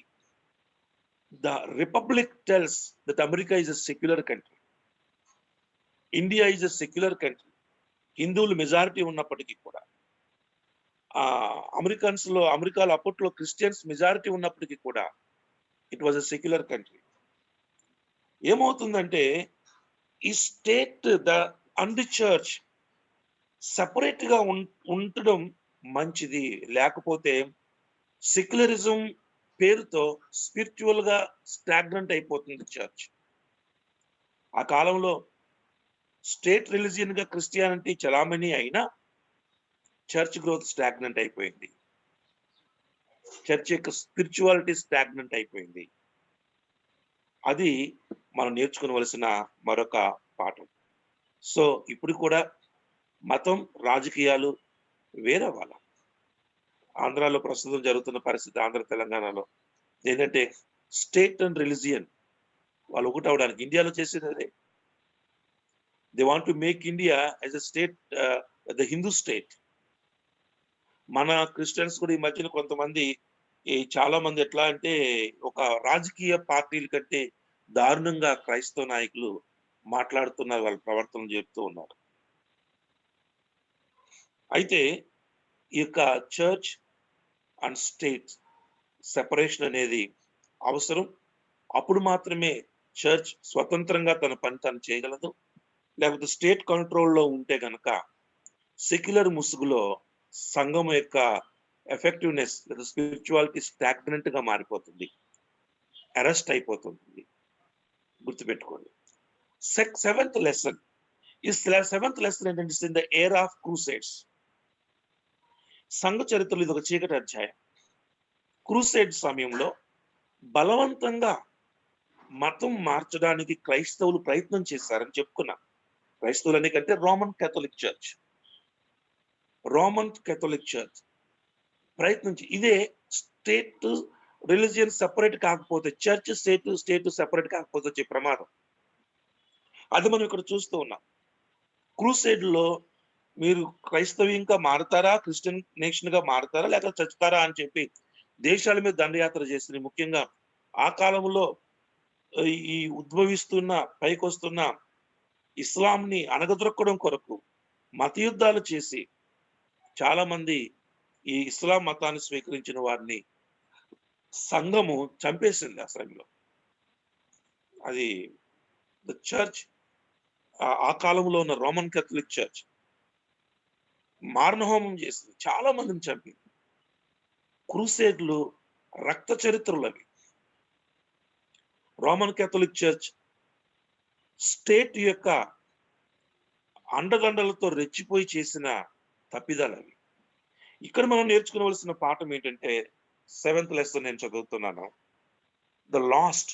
the republic tells that America is a secular country, India is a secular country. హిందువులు మెజారిటీ ఉన్నప్పటికీ కూడా అమెరికాలో అప్పట్లో క్రిస్టియన్స్ మెజారిటీ ఉన్నప్పటికీ కూడా it was a secular country. ఏమవుతుందంటే ఈ state and the church separate గా ఉండడం మంచిది, లేకపోతే సెక్యులరిజం పేరుతో స్పిరిచువల్ గా స్టాగ్నెంట్ అయిపోతుంది చర్చ్. ఆ కాలంలో స్టేట్ రిలీజియన్ గా క్రిస్టియానిటీ చలామణి అయినా చర్చ్ గ్రోత్ స్టాగ్నెంట్ అయిపోయింది, చర్చ్ యొక్క స్పిరిచువాలిటీ స్టాగ్నెంట్ అయిపోయింది. అది మనం నేర్చుకోవలసిన మరొక పాఠం. సో ఇప్పుడు కూడా మతం రాజకీయాలు వేరవ్వాలి. ఆంధ్రాలో ప్రస్తుతం జరుగుతున్న పరిస్థితి, ఆంధ్ర తెలంగాణలో ఏంటంటే స్టేట్ అండ్ రిలీజియన్ వాళ్ళు ఒకటి అవడానికి ఇండియాలో చేసేది అదే. They want to make India as a state, the Hindu state. మన క్రిస్టియన్స్ కూడా ఈ మధ్యన కొంతమంది చాలా మంది ఎట్లా అంటే ఒక రాజకీయ పార్టీల కంటే దారుణంగా క్రైస్తవ నాయకులు మాట్లాడుతున్నారు, వాళ్ళ ప్రవర్తన చెప్తూ ఉన్నారు. అయితే ఈ యొక్క చర్చ్ అండ్ స్టేట్ సెపరేషన్ అనేది అవసరం. అప్పుడు మాత్రమే చర్చ్ స్వతంత్రంగా తన పని తను చేయగలదు. లేకపోతే స్టేట్ కంట్రోల్లో ఉంటే గనక సెక్యులర్ ముసుగులో సంఘం యొక్క ఎఫెక్టివ్నెస్ లేదా స్పిరిచువాలిటీ స్టాగ్నెంట్ గా మారిపోతుంది, అరెస్ట్ అయిపోతుంది. గుర్తుపెట్టుకోండి. సెవెంత్ లెసన్ ఏంటంటే in the era of crusades. సంఘ చరిత్రలో ఇది ఒక చీకటి అధ్యాయం. క్రూసేడ్ సమయంలో బలవంతంగా మతం మార్చడానికి క్రైస్తవులు ప్రయత్నం చేశారని చెప్పుకున్నా. క్రైస్తవులు అనే కంటే రోమన్ కేథలిక్ చర్చ్ ప్రయత్నించి ఇదే స్టేట్ రిలీజియన్ సెపరేట్ కాకపోతే, చర్చ్ స్టేట్ సెపరేట్ కాకపోతే వచ్చే ప్రమాదం. అది మనం ఇక్కడ చూస్తూ ఉన్నాం. క్రూసేడ్ లో మీరు క్రైస్తవ్యంగా మారుతారా, క్రిస్టియన్ నేషన్ గా మారుతారా, లేక చచ్చుతారా అని చెప్పి దేశాల మీద దండయాత్ర చేసింది. ముఖ్యంగా ఆ కాలంలో ఈ ఉద్భవిస్తున్న పైకొస్తున్న ఇస్లాంని అణగదొక్కడం కొరకు మత యుద్ధాలు చేసి చాలా మంది ఈ ఇస్లాం మతాన్ని స్వీకరించిన వారిని సంఘము చంపేసింది ఆ సమయంలో. అది ద చర్చ్, ఆ కాలంలో ఉన్న రోమన్ కేథలిక్ చర్చ్ మారణహోమం చేసింది, చాలా మందిని చంపింది. క్రూసేడ్లు రక్త చరిత్రలు అవి. రోమన్ కేథలిక్ చర్చ్ స్టేట్ యొక్క అండదండలతో రెచ్చిపోయి చేసిన తప్పిదాలు అవి. ఇక్కడ మనం నేర్చుకోవలసిన పాఠం ఏంటంటే సెవెంత్ లెసన్ నేను చదువుతున్నాను. ద లాస్ట్,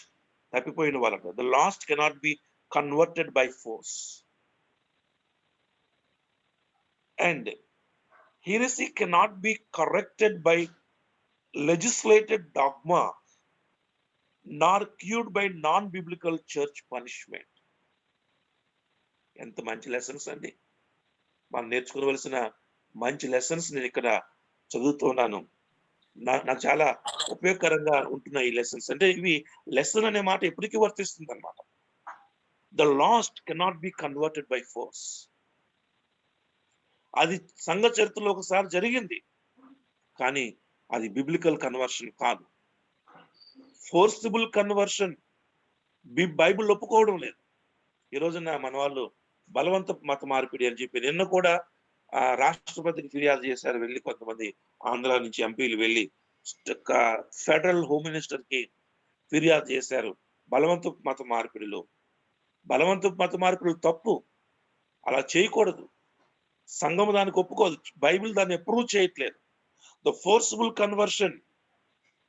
తప్పిపోయిన వాళ్ళంట, the lost cannot be converted by force. And heresy cannot be corrected by legislated dogma nor cured by non-biblical church punishment. ఎంత మంచి లెసన్స్ అండి, మనం నేర్చుకోవలసిన మంచి లెసన్స్ నేను ఇక్కడ చదువుతున్నాను. నాకు చాలా ఉపయోగకరంగా ఉంటున్నాయి ఈ లెసన్స్. అంటే ఇవి లెసన్ అనే మాట ఎప్పటికీ వర్తిస్తుంది అనమాట. The lost cannot be converted by force. అది సంఘ చరిత్రలో ఒకసారి జరిగింది, కానీ అది బిబ్లికల్ కన్వర్షన్ కాదు. ఫోర్సిబుల్ కన్వర్షన్ బైబిల్ ఒప్పుకోవడం లేదు. ఈ రోజున మన వాళ్ళు బలవంత మత మార్పిడి అని చెప్పి నిన్న కూడా రాష్ట్రపతికి ఫిర్యాదు చేశారు. వెళ్ళి కొంతమంది ఆంధ్ర నుంచి ఎంపీలు వెళ్ళి ఫెడరల్ హోమ్ మినిస్టర్ కి ఫిర్యాదు చేశారు. బలవంత మత మార్పిడిలో, బలవంత మత మార్పిడి తప్పు, అలా చేయకూడదు. సంఘం దానికి ఒప్పుకోదు, బైబిల్ దాన్ని అప్రూవ్ చేయట్లేదు. The forcible conversion,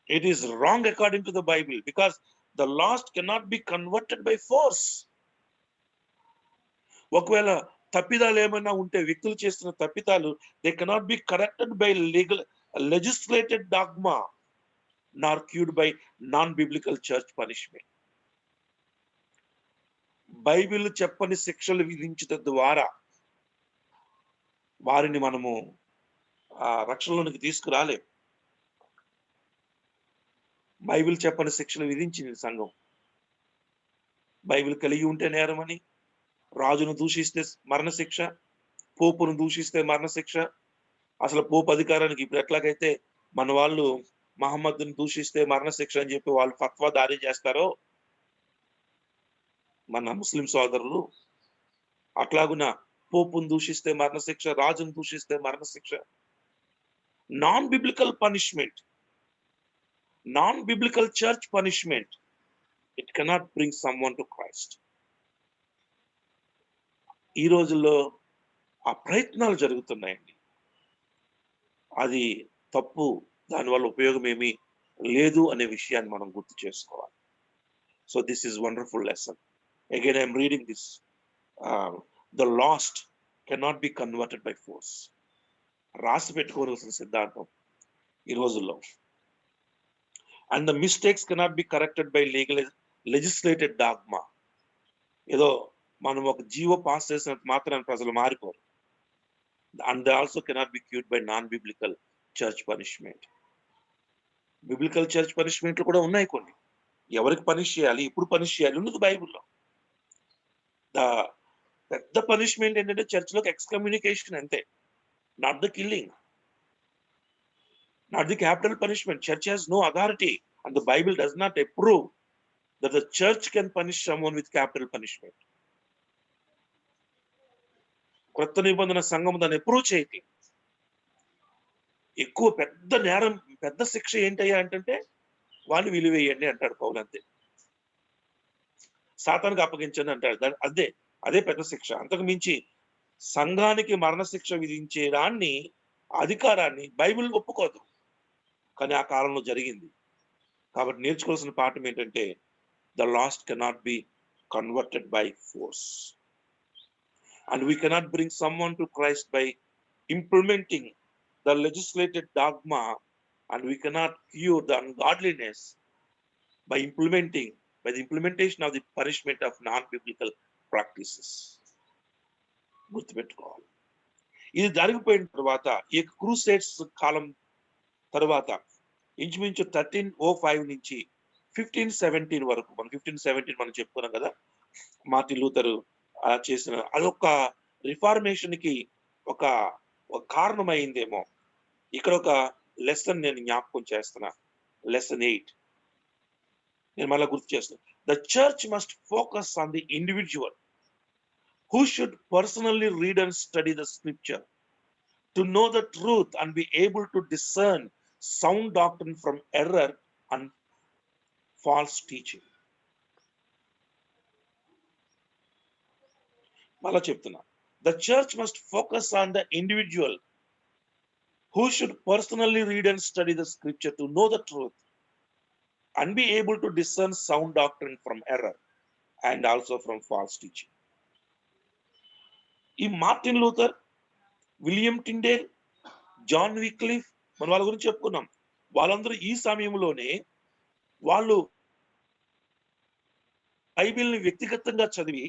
it is wrong according to the Bible, because the lost cannot be converted by force. ఒకవేళ తప్పిదాలు ఏమైనా ఉంటే, వ్యక్తులు చేస్తున్న తప్పిదాలు, they cannot be corrected by legal legislated dogma nor cured by non biblical church punishment. Bible చెప్పని శిక్షలు విధించడం ద్వారా వారిని మనము రక్షణలోనికి తీసుకురాలేం. బైబిల్ చెప్పని శిక్షలు విధించింది సంఘం. బైబిల్ కలిగి ఉంటే నేరమని, రాజును దూషిస్తే మరణశిక్ష, పోపును దూషిస్తే మరణశిక్ష. అసలు పోపు అధికారానికి ఇప్పుడు ఎట్లాగైతే మన వాళ్ళు మహమ్మద్ని దూషిస్తే మరణశిక్ష అని చెప్పి వాళ్ళు ఫత్వా దారీ చేస్తారో మన ముస్లిం సోదరులు, అట్లాగున పోపును దూషిస్తే మరణశిక్ష, రాజును దూషిస్తే మరణశిక్ష. Non biblical punishment, non biblical church punishment, it cannot bring someone to Christ. ఈ రోజుల్లో ఆ ప్రయత్నాలు జరుగుతున్నాయండి. అది తప్పు, దానివల్ల ఉపయోగం ఏమీ లేదు అనే విషయాన్ని మనం గుర్తు చేసుకోవాలి. So this is wonderful lesson. Again I'm reading this. The lost cannot be converted by force. రాసి పెట్టుకోవాల్సిన సిద్ధాంతం ఈ రోజుల్లో. And the mistakes cannot be corrected by legislated dogma. ఏదో మనం ఒక జీవో పాస్ చేసినంత మాత్రాన్ని ప్రజలు మారిపోరు. And they also cannot be cured by non biblical church punishment. Biblical church పనిష్మెంట్లు కూడా ఉన్నాయి కొన్ని. ఎవరికి పనిష్ చేయాలి, ఎప్పుడు పనిష్ చేయాలి ఉన్నది బైబిల్లో. పెద్ద పనిష్మెంట్ ఏంటంటే చర్చ్లోకి ఎక్స్కమ్యూనికేషన్, అంతే. Not the killing, not the capital punishment. Church has no authority and the Bible does not approve that the church can punish someone with capital punishment. కొత్త నిబంధన సంఘం దాన్ని అప్రూవ్ చేయకి. ఎక్కువ పెద్ద నేరం, పెద్ద శిక్ష ఏంటయ్యా అంటే వాళ్ళు విలువేయండి అంటాడు పౌలు, అంతే. సాతానికి అప్పగించండి అంటాడు, అదే పెద్ద శిక్ష. అంతకు మించి సంఘానికి మరణశిక్ష విధించే దాన్ని, అధికారాన్ని బైబిల్ ఒప్పుకోదు, కానీ ఆ కాలంలో జరిగింది. కాబట్టి నేర్చుకోవాల్సిన పాఠం ఏంటంటే the lost cannot be converted by force. And we cannot bring someone to Christ by implementing the legislated dogma, and we cannot cure the ungodliness by the implementation of the punishment of non-biblical practices. గుర్తుపెట్టుకోవాలి. ఇది జరిగిపోయిన తర్వాత, ఈ crusades కాలం తర్వాత ఇంచుమించు 1305 నుంచి 1517 వరకు, మనం 1517 మనం చెప్పుకున్నాం కదా, మార్టిన్ లూథర్ చేసిన అదొక రిఫార్మేషన్ కి ఒక కారణం అయిందేమో. ఇక్కడ ఒక లెసన్ నేను జ్ఞాపకం చేస్తున్నా, లెసన్ 8 నేను మళ్ళీ గుర్తు చేస్తున్నా. The church must focus on the individual who should personally read and study the scripture to know the truth and be able to discern sound doctrine from error and false teaching. మళ్ళా చెప్తున్నా, the church must focus on the individual who should personally read and study the scripture to know the truth and be able to discern sound doctrine from error and also from false teaching. ఈ Martin Luther, William Tyndale, John Wycliffe, మనం వాళ్ళ గురించి చెప్పుకున్నాం. వాళ్ళందరూ ఈ సమయంలోనే వాళ్ళు బైబిల్ని వ్యక్తిగతంగా చదివి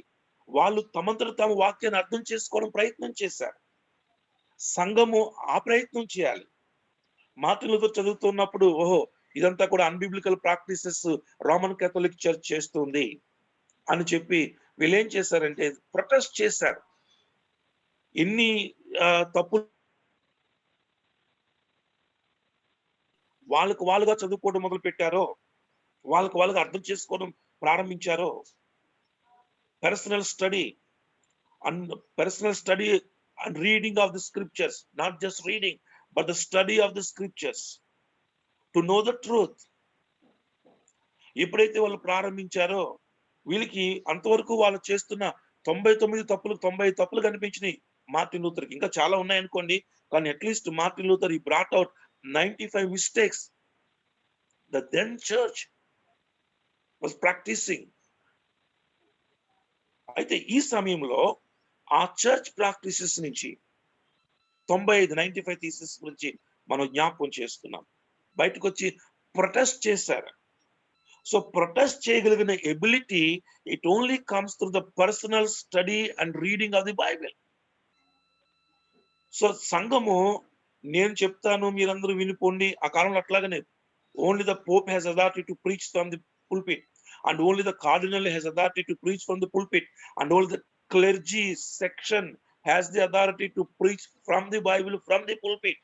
వాళ్ళు తమంతట తాము వాక్యాన్ని అర్థం చేసుకోవడం ప్రయత్నం చేశారు. సంఘము ఆ ప్రయత్నం చేయాలి. మార్టిన్ లూథర్ చదువుతున్నప్పుడు ఓహో ఇదంతా కూడా unbiblical practices Roman Catholic church చేస్తుంది అని చెప్పి వీళ్ళు ఏం చేశారంటే ప్రొటెస్ట్ చేశారు. ఎన్ని తప్పులు వాళ్ళకు వాళ్ళుగా చదువుకోవడం మొదలు పెట్టారో, వాళ్ళకు వాళ్ళుగా అర్థం చేసుకోవడం ప్రారంభించారో, personal study and reading of the scriptures, not just reading but the study of the scriptures to know the truth. ఎప్పుడైతే వాళ్ళు ప్రారంభించారో వీళ్ళకి అంతవరకు వాళ్ళు చేస్తున్న 90 తప్పులు కనిపించినాయి మార్టిన్ లూథర్కి. ఇంకా చాలా ఉన్నాయనుకోండి, కానీ అట్లీస్ట్ మార్టిన్ లూథర్ ఈ brought out 95 mistakes the then church was practicing. అయితే ఈ సమయంలో ఆ చర్చ్ ప్రాక్టీసెస్ నుంచి 95 థీసిస్ గురించి మనం జ్ఞాపకం చేసుకున్నాం. బయటకు వచ్చి ప్రొటెస్ట్ చేశారు. సో ప్రొటెస్ట్ చేయగలిగిన ability it only comes through the personal study and reading of the Bible. So సంఘము నేను చెప్తాను మీరందరూ వినిపోండి, ఆ కాలంలో అట్లాగనే only the Pope has authority to preach from the pulpit and only the cardinal has authority to preach from the pulpit and all the clergy section has the authority to preach from the Bible from the pulpit.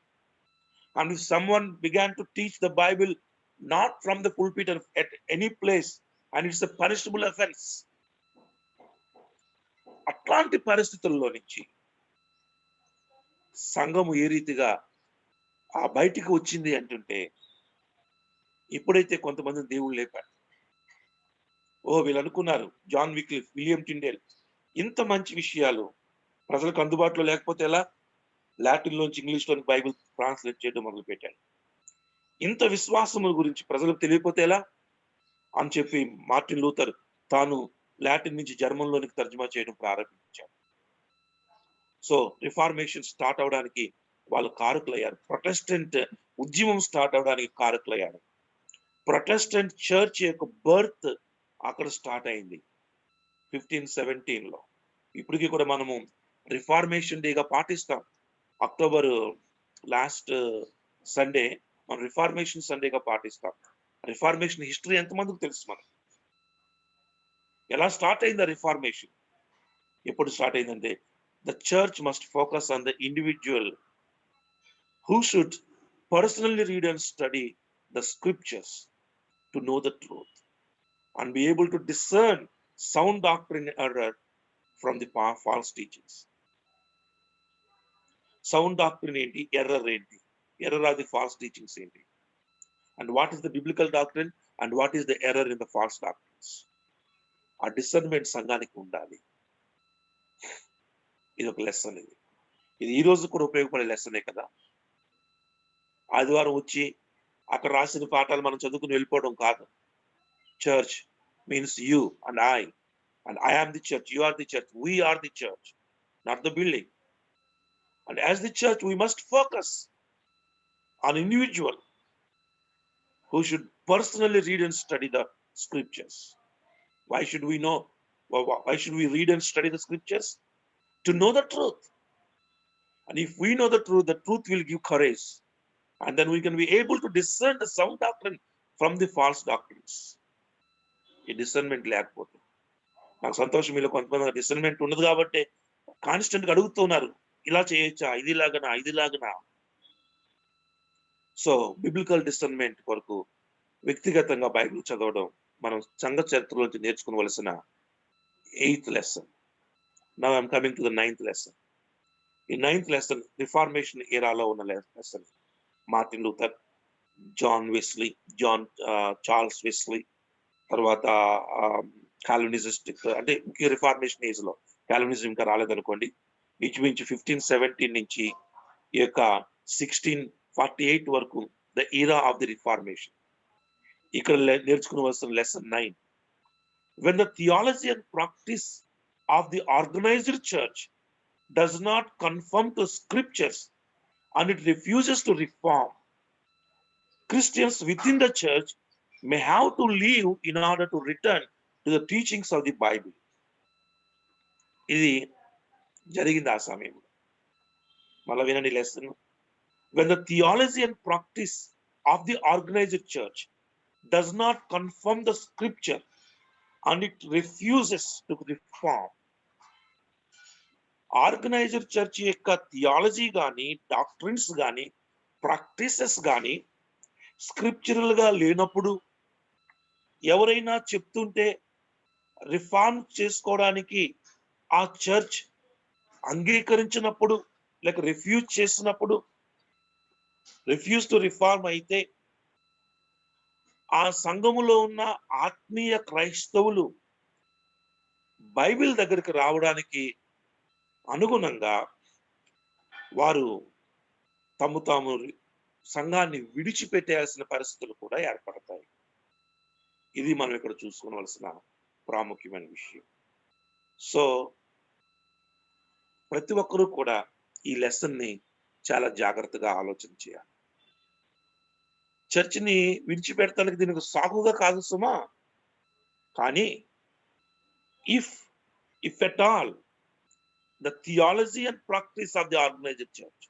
And if someone began to teach the Bible not from the pulpit or at any place, and it's a punishable offense. అట్లాంటి పరిస్థితుల్లో నుంచి సంఘము ఏ రీతిగా ఆ బయటికి వచ్చింది అంటుంటే, ఎప్పుడైతే కొంతమంది దేవుళ్ళు లేపారు, వీళ్ళు అనుకున్నారు జాన్ విక్లిఫ్, విలియం టిండేల్ ఇంత మంచి విషయాలు ప్రజలకు అందుబాటులో లేకపోతే ఎలా, లాటిన్ లోంచి ఇంగ్లీష్ లోని బైబిల్ ట్రాన్స్లేట్ చేయడం మొదలు పెట్టాడు. ఇంత విశ్వాసముల గురించి ప్రజలకు తెలియకపోతే ఎలా అని చెప్పి మార్టిన్ లూథర్ తాను లాటిన్ నుంచి జర్మన్ లోనికి తర్జుమా చేయడం ప్రారంభించాడు. సో రిఫార్మేషన్ స్టార్ట్ అవడానికి వాళ్ళు కారకులయ్యారు. ప్రొటెస్టెంట్ ఉద్యమం స్టార్ట్ అవడానికి కారకులయ్యారు. ప్రొటెస్టెంట్ చర్చ్ యొక్క బర్త్ అక్కడ స్టార్ట్ అయింది 1517లో. ఇప్పటికీ కూడా మనము రిఫార్మేషన్ డేగా పాటిస్తాం. అక్టోబర్ లాస్ట్ సండే మనం రిఫార్మేషన్ సండేగా పాటిస్తాం. రిఫార్మేషన్ హిస్టరీ ఎంతమందికి తెలుసు? మనం ఎలా స్టార్ట్ అయింది రిఫార్మేషన్, ఎప్పుడు స్టార్ట్ అయిందంటే the church must focus on the individual who should personally read and study the scriptures to know the truth and be able to discern sound doctrine error from the false teachings. Sound doctrine enti, error enti, error are the false teachings enti, and what is the biblical doctrine and what is the error in the false doctrines. ఆ discernment సంఘానికి ఉండాలి. ఇది ఒక lesson. ఇది ఈ రోజు కూడా ఉపయోగపడే లెసనే కదా. ఆదివారం వచ్చి అక్కడ రాసిన పాఠాలు మనం చదువుకుని వెళ్ళిపోవడం కాదు. Church means you and I am the church, you are the church, we are the church, not the building. And as the church we must focus on individual who should personally read and study the scriptures. Why should we know? Why should we read and study the scriptures? To know the truth. And if we know the truth will give courage. And then we can be able to discern the sound doctrine from the false doctrines. ఈ discernment లేకపోతే నాకు సంతోషం, మీలో కొంతమంది discernment ఉండదు కాబట్టి constant గా అడుగుతున్నారు, ఇలా చేయొచ్చా, ఇదిలాగనా. సో బిబ్లికల్ డిసర్న్మెంట్ కొరకు వ్యక్తిగతంగా బైబిల్ చదవడం మనం సంఘ చరిత్రలోంచి నేర్చుకోవలసిన 8th lesson. Now I'm coming to the 9th lesson. ఈ 9th lesson రిఫార్మేషన్ ఏరాలో ఉన్న lesson. Martin Luther, John Wesley, Charles Wesley, తర్వాత కాల్వినిస్టిక్, అంటే రిఫార్మేషన్ ఏజ్ లో కాల్వినిజం ఇంకా రాలేదనుకోండి. ఇంచుమించు 1517 నుంచి ఈ యొక్క 1648 వరకు the Ira of the reformation. ఇక్కడ నేర్చుకునవలసిన lesson 9. When the theology and practice of the organized church does not conform to scriptures and it refuses to reform, Christians within the church may have to leave in order to return to the teachings of the Bible. ఇది జరిగింది ఆ సమయంలో. మళ్ళీ వినండి lesson. When the theology and practice of the organized church does not conform the scripture and it refuses to reform, organised church యొక్క theology కానీ doctrines కానీ practices కానీ స్క్రిప్చరల్ గా లేనప్పుడు, ఎవరైనా చెప్తుంటే రిఫార్మ్ చేసుకోవడానికి ఆ చర్చ్ అంగీకరించినప్పుడు, లేక రిఫ్యూజ్ చేసినప్పుడు, రిఫ్యూజ్ టు రిఫార్మ్ అయితే, ఆ సంఘములో ఉన్న ఆత్మీయ క్రైస్తవులు బైబిల్ దగ్గరికి రావడానికి అనుగుణంగా వారు తాము సంఘాన్ని విడిచిపెట్టేయాల్సిన పరిస్థితులు కూడా ఏర్పడతాయి. ఇది మనం ఇక్కడ చూసుకోవలసిన ప్రాముఖ్యమైన విషయం. సో ప్రతి ఒక్కరూ కూడా ఈ లెసన్ ని చాలా జాగ్రత్తగా ఆలోచన చేయాలి. చర్చిని విడిచిపెడతానికి దీనికి సాగుగా కాదు సుమా. కానీ if at all the theology and practice of the organized church,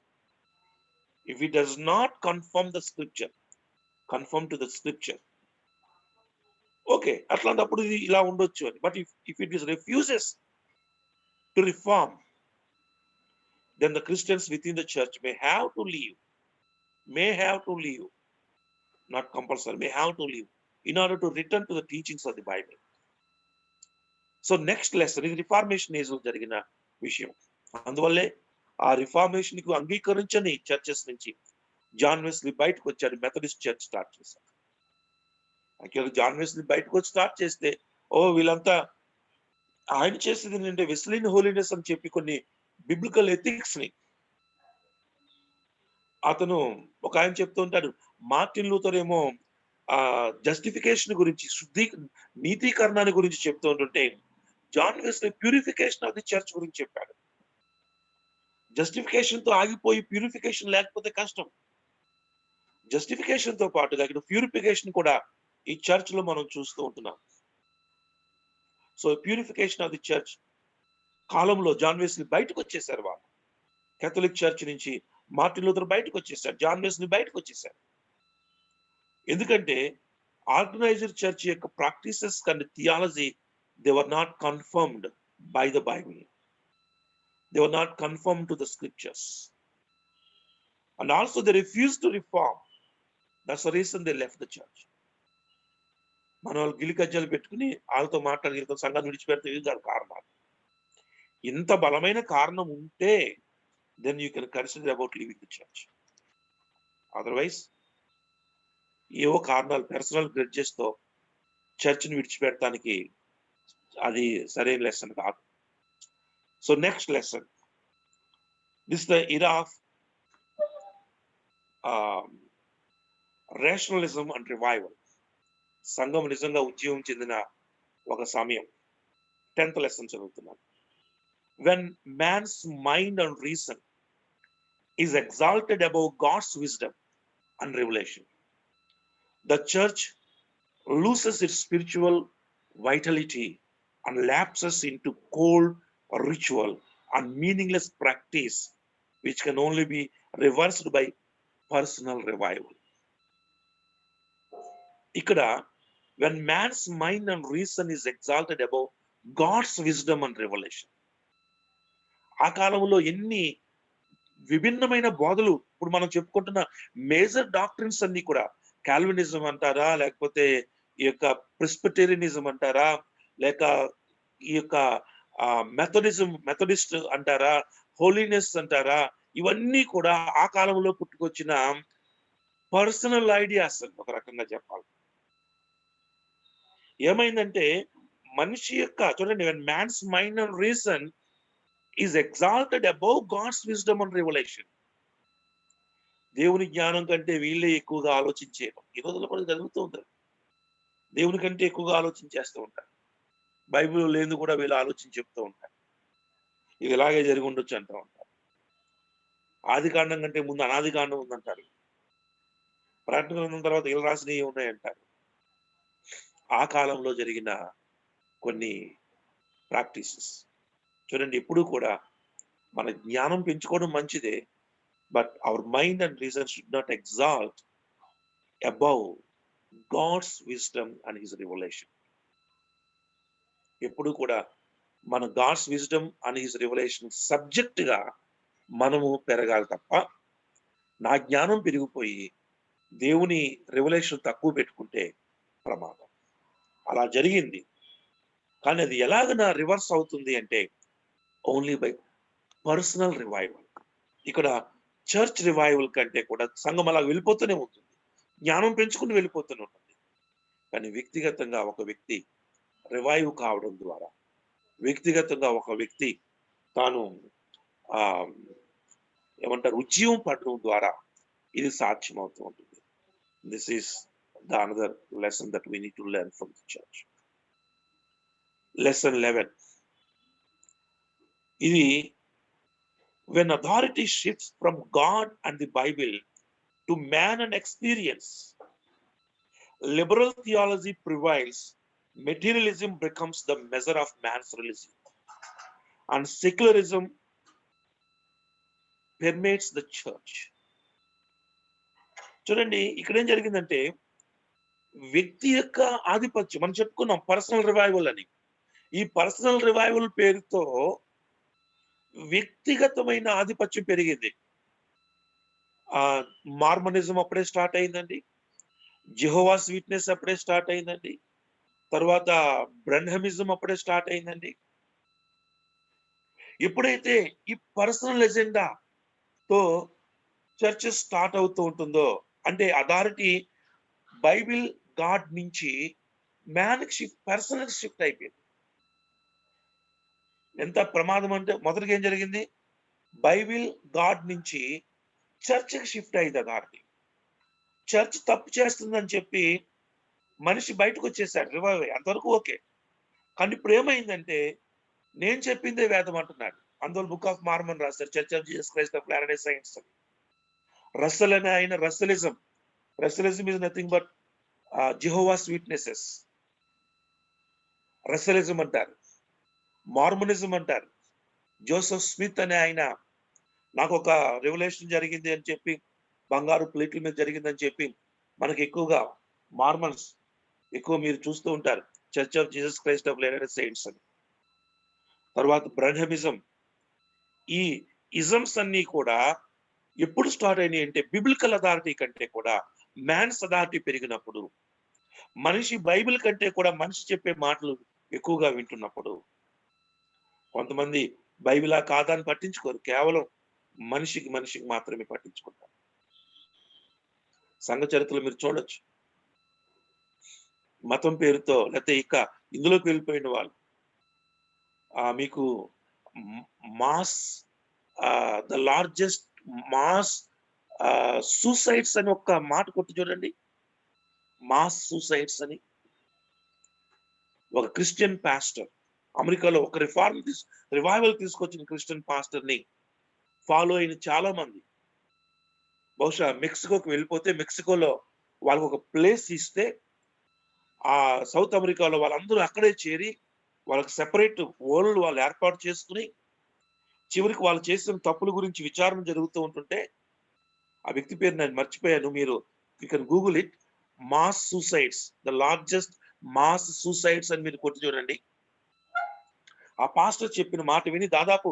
if it does not conform to the scripture, okay, అట్లాంటప్పుడు ఇది ఇలా ఉండొచ్చు అని. But if it is refuses to reform, then the Christians within the church may have to leave, not compulsory, may have to leave in order to return to the teachings of the Bible. So next lesson is reformation age లో జరిగిన విషయం. అందువల్లే ఆ reformation కు అంగీకరించని churches నుంచి John Wesley బయటకు వచ్చాడు, Methodist church start చేశాడు. యాక్చువల్గా జాన్ వెస్లీ బయటకు వచ్చి స్టార్ట్ చేస్తే, వీళ్ళంతా ఆయన చేసేది ఏంటంటే వెస్లీన్ హోలీనెస్ అని చెప్పి కొన్ని బిబ్లికల్ ఎథిక్స్ ని అతను ఒక ఆయన చెప్తూ ఉంటాడు. మార్టిన్ లూథర్ ఏమో జస్టిఫికేషన్ గురించి, నీతీకరణాన్ని గురించి చెప్తూ ఉంటుంటే, John Wesley purification of the church గురించి చెప్పాడు. జస్టిఫికేషన్ తో ఆగిపోయి ప్యూరిఫికేషన్ లేకపోతే కష్టం. జస్టిఫికేషన్ తో పాటుగా ఇక్కడ ప్యూరిఫికేషన్ కూడా ఈ చర్చ్ లో మనం చూస్తూ ఉంటున్నాం. So purification of the church కాలంలో జాన్ వెస్లీ బయటకు వచ్చేసారు. వాళ్ళు కేథలిక్ చర్చ్ నుంచి మార్టిన్ లూథర్ బయటకు వచ్చేసారు, జాన్ వెస్లీ బయటకు వచ్చేసారు. ఎందుకంటే ఆర్గనైజ్డ్ చర్చ్ యొక్క practices and theology, they were not confirmed by the Bible. They were not conformed to the scriptures. And also they refused to reform. That's the reason they left the church. మన వాళ్ళు గిలికజ్జలు పెట్టుకుని వాళ్ళతో మాట్లాడి వీళ్ళతో సంఘాన్ని విడిచిపెడితే ఇది కాదు కారణాలు. ఇంత బలమైన కారణం ఉంటే then you can consider about leaving the church. Otherwise ఏవో కారణాలు, పర్సనల్ గ్రెడ్జెస్ తో చర్చిని విడిచిపెడటానికి అది సరైన లెసన్ కాదు. So next lesson, this the era of rationalism and revival. సంఘం నిజంగా ఉద్యమం చెందిన ఒక సమయం. 10th లెసన్ చదువుతున్నాను. When man's mind and reason is exalted above God's wisdom and revelation, the church loses its spiritual vitality and lapses into cold ritual and meaningless practice, which can only be reversed by personal revival. ఇక్కడ when man's mind and reason is exalted above God's wisdom and revelation, ఆ కాలంలో ఎన్ని విభిన్నమైన బోధలు, ఇప్పుడు మనం చెప్పుకుంటున్న major doctrines అన్ని కూడా, కాల్వినిజం అంటారా, లేకపోతే ఈ యొక్క ప్రెస్బిటేరియనిజం అంటారా, లేక ఈ యొక్క మెథడిస్ట్ అంటారా, హోలీనెస్ అంటారా, ఇవన్నీ కూడా ఆ కాలంలో పుట్టుకొచ్చిన పర్సనల్ ఐడియాస్ ఒక రకంగా చెప్పాలి. ఏమైందంటే మనిషి యొక్క, చూడండి, when man's mind and reason is exalted above God's wisdom and revelation, దేవుని జ్ఞానం కంటే వీళ్ళే ఎక్కువగా ఆలోచించేయడం ఈ రోజుల్లో కూడా జరుగుతూ ఉంటారు. దేవుని కంటే ఎక్కువగా ఆలోచించేస్తూ ఉంటారు. బైబిల్ లేనిది కూడా వీళ్ళు ఆలోచించి చెప్తూ ఉంటారు. ఇది ఇలాగే జరిగి ఉండొచ్చు అంటూ ఉంటారు. ఆది కాండం కంటే ముందు అనాది కాండం ఉందంటారు. ప్రకటన గ్రంథం తర్వాత ఇలా రాసినవి ఉన్నాయంటారు. ఆ కాలంలో జరిగిన కొన్ని ప్రాక్టీసెస్ చూడండి. ఎప్పుడు కూడా మన జ్ఞానం పెంచుకోవడం మంచిదే. But our mind and reason should not exalt above God's wisdom and his revelation. ఎప్పుడు కూడా మన God's wisdom and his revelation subject గా మనము పెరగాలి తప్ప, నా జ్ఞానం పెరిగిపోయి దేవుని రెవల్యూషన్ తక్కువ పెట్టుకుంటే ప్రమాదం. అలా జరిగింది. కానీ అది ఎలాగ రివర్స్ అవుతుంది అంటే ఓన్లీ బై పర్సనల్ రివైవల్. ఇక్కడ చర్చ్ రివైవల్ కంటే కూడా సంఘం అలా వెళ్ళిపోతూనే ఉంటుంది. జ్ఞానం పెంచుకుని వెళ్ళిపోతూనే ఉంటుంది. కానీ వ్యక్తిగతంగా ఒక వ్యక్తి రివైవ్ కావడం ద్వారా, వ్యక్తిగతంగా ఒక వ్యక్తి తాను ఆ ఏమంటారు ఉజ్జీవం పడడం ద్వారా ఇది సాధ్యం అవుతూ ఉంటుంది. This is the another lesson that we need to learn from the church. Lesson 11. ఇది when authority shifts from God and the Bible to man and experience, liberal theology prevails, materialism becomes the measure of man's religion, and secularism permeates the church. చూడండి, ఇక్కడ ఏం జరిగిందంటే వ్యక్తి యొక్క ఆధిపత్యం మనం చెప్పుకున్నాం పర్సనల్ రివైవల్ అని. ఈ పర్సనల్ రివైవల్ పేరుతో వ్యక్తిగతమైన ఆధిపత్యం పెరిగింది. మార్మనిజం అప్పుడే స్టార్ట్ అయిందండి. జెహోవాస్ విట్నెస్ అప్పుడే స్టార్ట్ అయిందండి. తర్వాత బ్రహ్మనిజం అప్పుడే స్టార్ట్ అయిందండి. ఎప్పుడైతే ఈ పర్సనల్ ఎజెండా తో చర్చెస్ స్టార్ట్ అవుతూ ఉంటుందో, అంటే అథారిటీ బైబిల్ గాడ్ నుంచి మ్యాన్కి షిఫ్ట్, పర్సనల్ షిఫ్ట్ అయిపోయింది. ఎంత ప్రమాదం అంటే మొదటిగా ఏం జరిగింది, బైబిల్ గాడ్ నుంచి చర్చ్కి షిఫ్ట్ అయింది అథారిటీ. చర్చ్ తప్పు చేస్తుందని చెప్పి మనిషి బయటకు వచ్చేసాడు, రివైవ్ అయ్యి. అంతవరకు ఓకే. కానీ ఇప్పుడు ఏమైందంటే నేను చెప్పిందే వేదం అంటున్నాడు. అందువల్ల బుక్ ఆఫ్ మార్మన్ రాశారు, Church of Jesus Christ of Latter Day Saints అని. రస్సెల్ అనే ఆయన Russellism is nothing but Jehovah's Witnesses. Russellism అంటారు, మార్మనిజం అంటారు. జోసెఫ్ స్మిత్ అనే ఆయన నాకు ఒక రెవల్యూషన్ జరిగింది అని చెప్పి, బంగారు ప్లేట్ల మీద జరిగిందని చెప్పి, మనకి ఎక్కువగా మార్మన్స్ ఎక్కువ మీరు చూస్తూ ఉంటారు, Church of Jesus Christ of Latter Day Saints అని. తర్వాత బ్రహ్మనిజం. ఈ ఇజమ్స్ అన్ని కూడా ఎప్పుడు స్టార్ట్ అయినాయి అంటే బిబిలికల్ అథారిటీ కంటే కూడా మ్యాన్స్ అథారిటీ పెరిగినప్పుడు, మనిషి బైబిల్ కంటే కూడా మనిషి చెప్పే మాటలు ఎక్కువగా వింటున్నప్పుడు. కొంతమంది బైబిలా కాదా అని పట్టించుకోరు, కేవలం మనిషికి మాత్రమే పట్టించుకుంటారు. సంఘ చరిత్రలో మీరు చూడొచ్చు, మతం పేరుతో లేకపోతే ఇక ఇందులోకి వెళ్ళిపోయిన వాళ్ళు మీకు mass the largest mass suicides అని ఒక మాట కొట్టి చూడండి. మాస్ సూసైడ్స్ అని ఒక క్రిస్టియన్ పాస్టర్ అమెరికాలో ఒక రివైవల్ తీసుకొచ్చిన క్రిస్టియన్ పాస్టర్ ని ఫాలో అయిన చాలా మంది, బహుశా మెక్సికోకి వెళ్ళిపోతే మెక్సికోలో వాళ్ళకి ఒక ప్లేస్ ఇస్తే ఆ సౌత్ అమెరికాలో వాళ్ళందరూ అక్కడే చేరి వాళ్ళకి సెపరేట్ వరల్డ్ వాళ్ళు ఏర్పాటు చేసుకుని చివరికి వాళ్ళు చేసిన తప్పుల గురించి విచారణ జరుగుతూ ఉంటుంటే, ఆ వ్యక్తి పేరు నేను మర్చిపోయాను, మీరు you can Google it, mass suicides, the largest mass suicides అని మీరు కొట్టి చూడండి. ఆ పాస్టర్ చెప్పిన మాట విని దాదాపు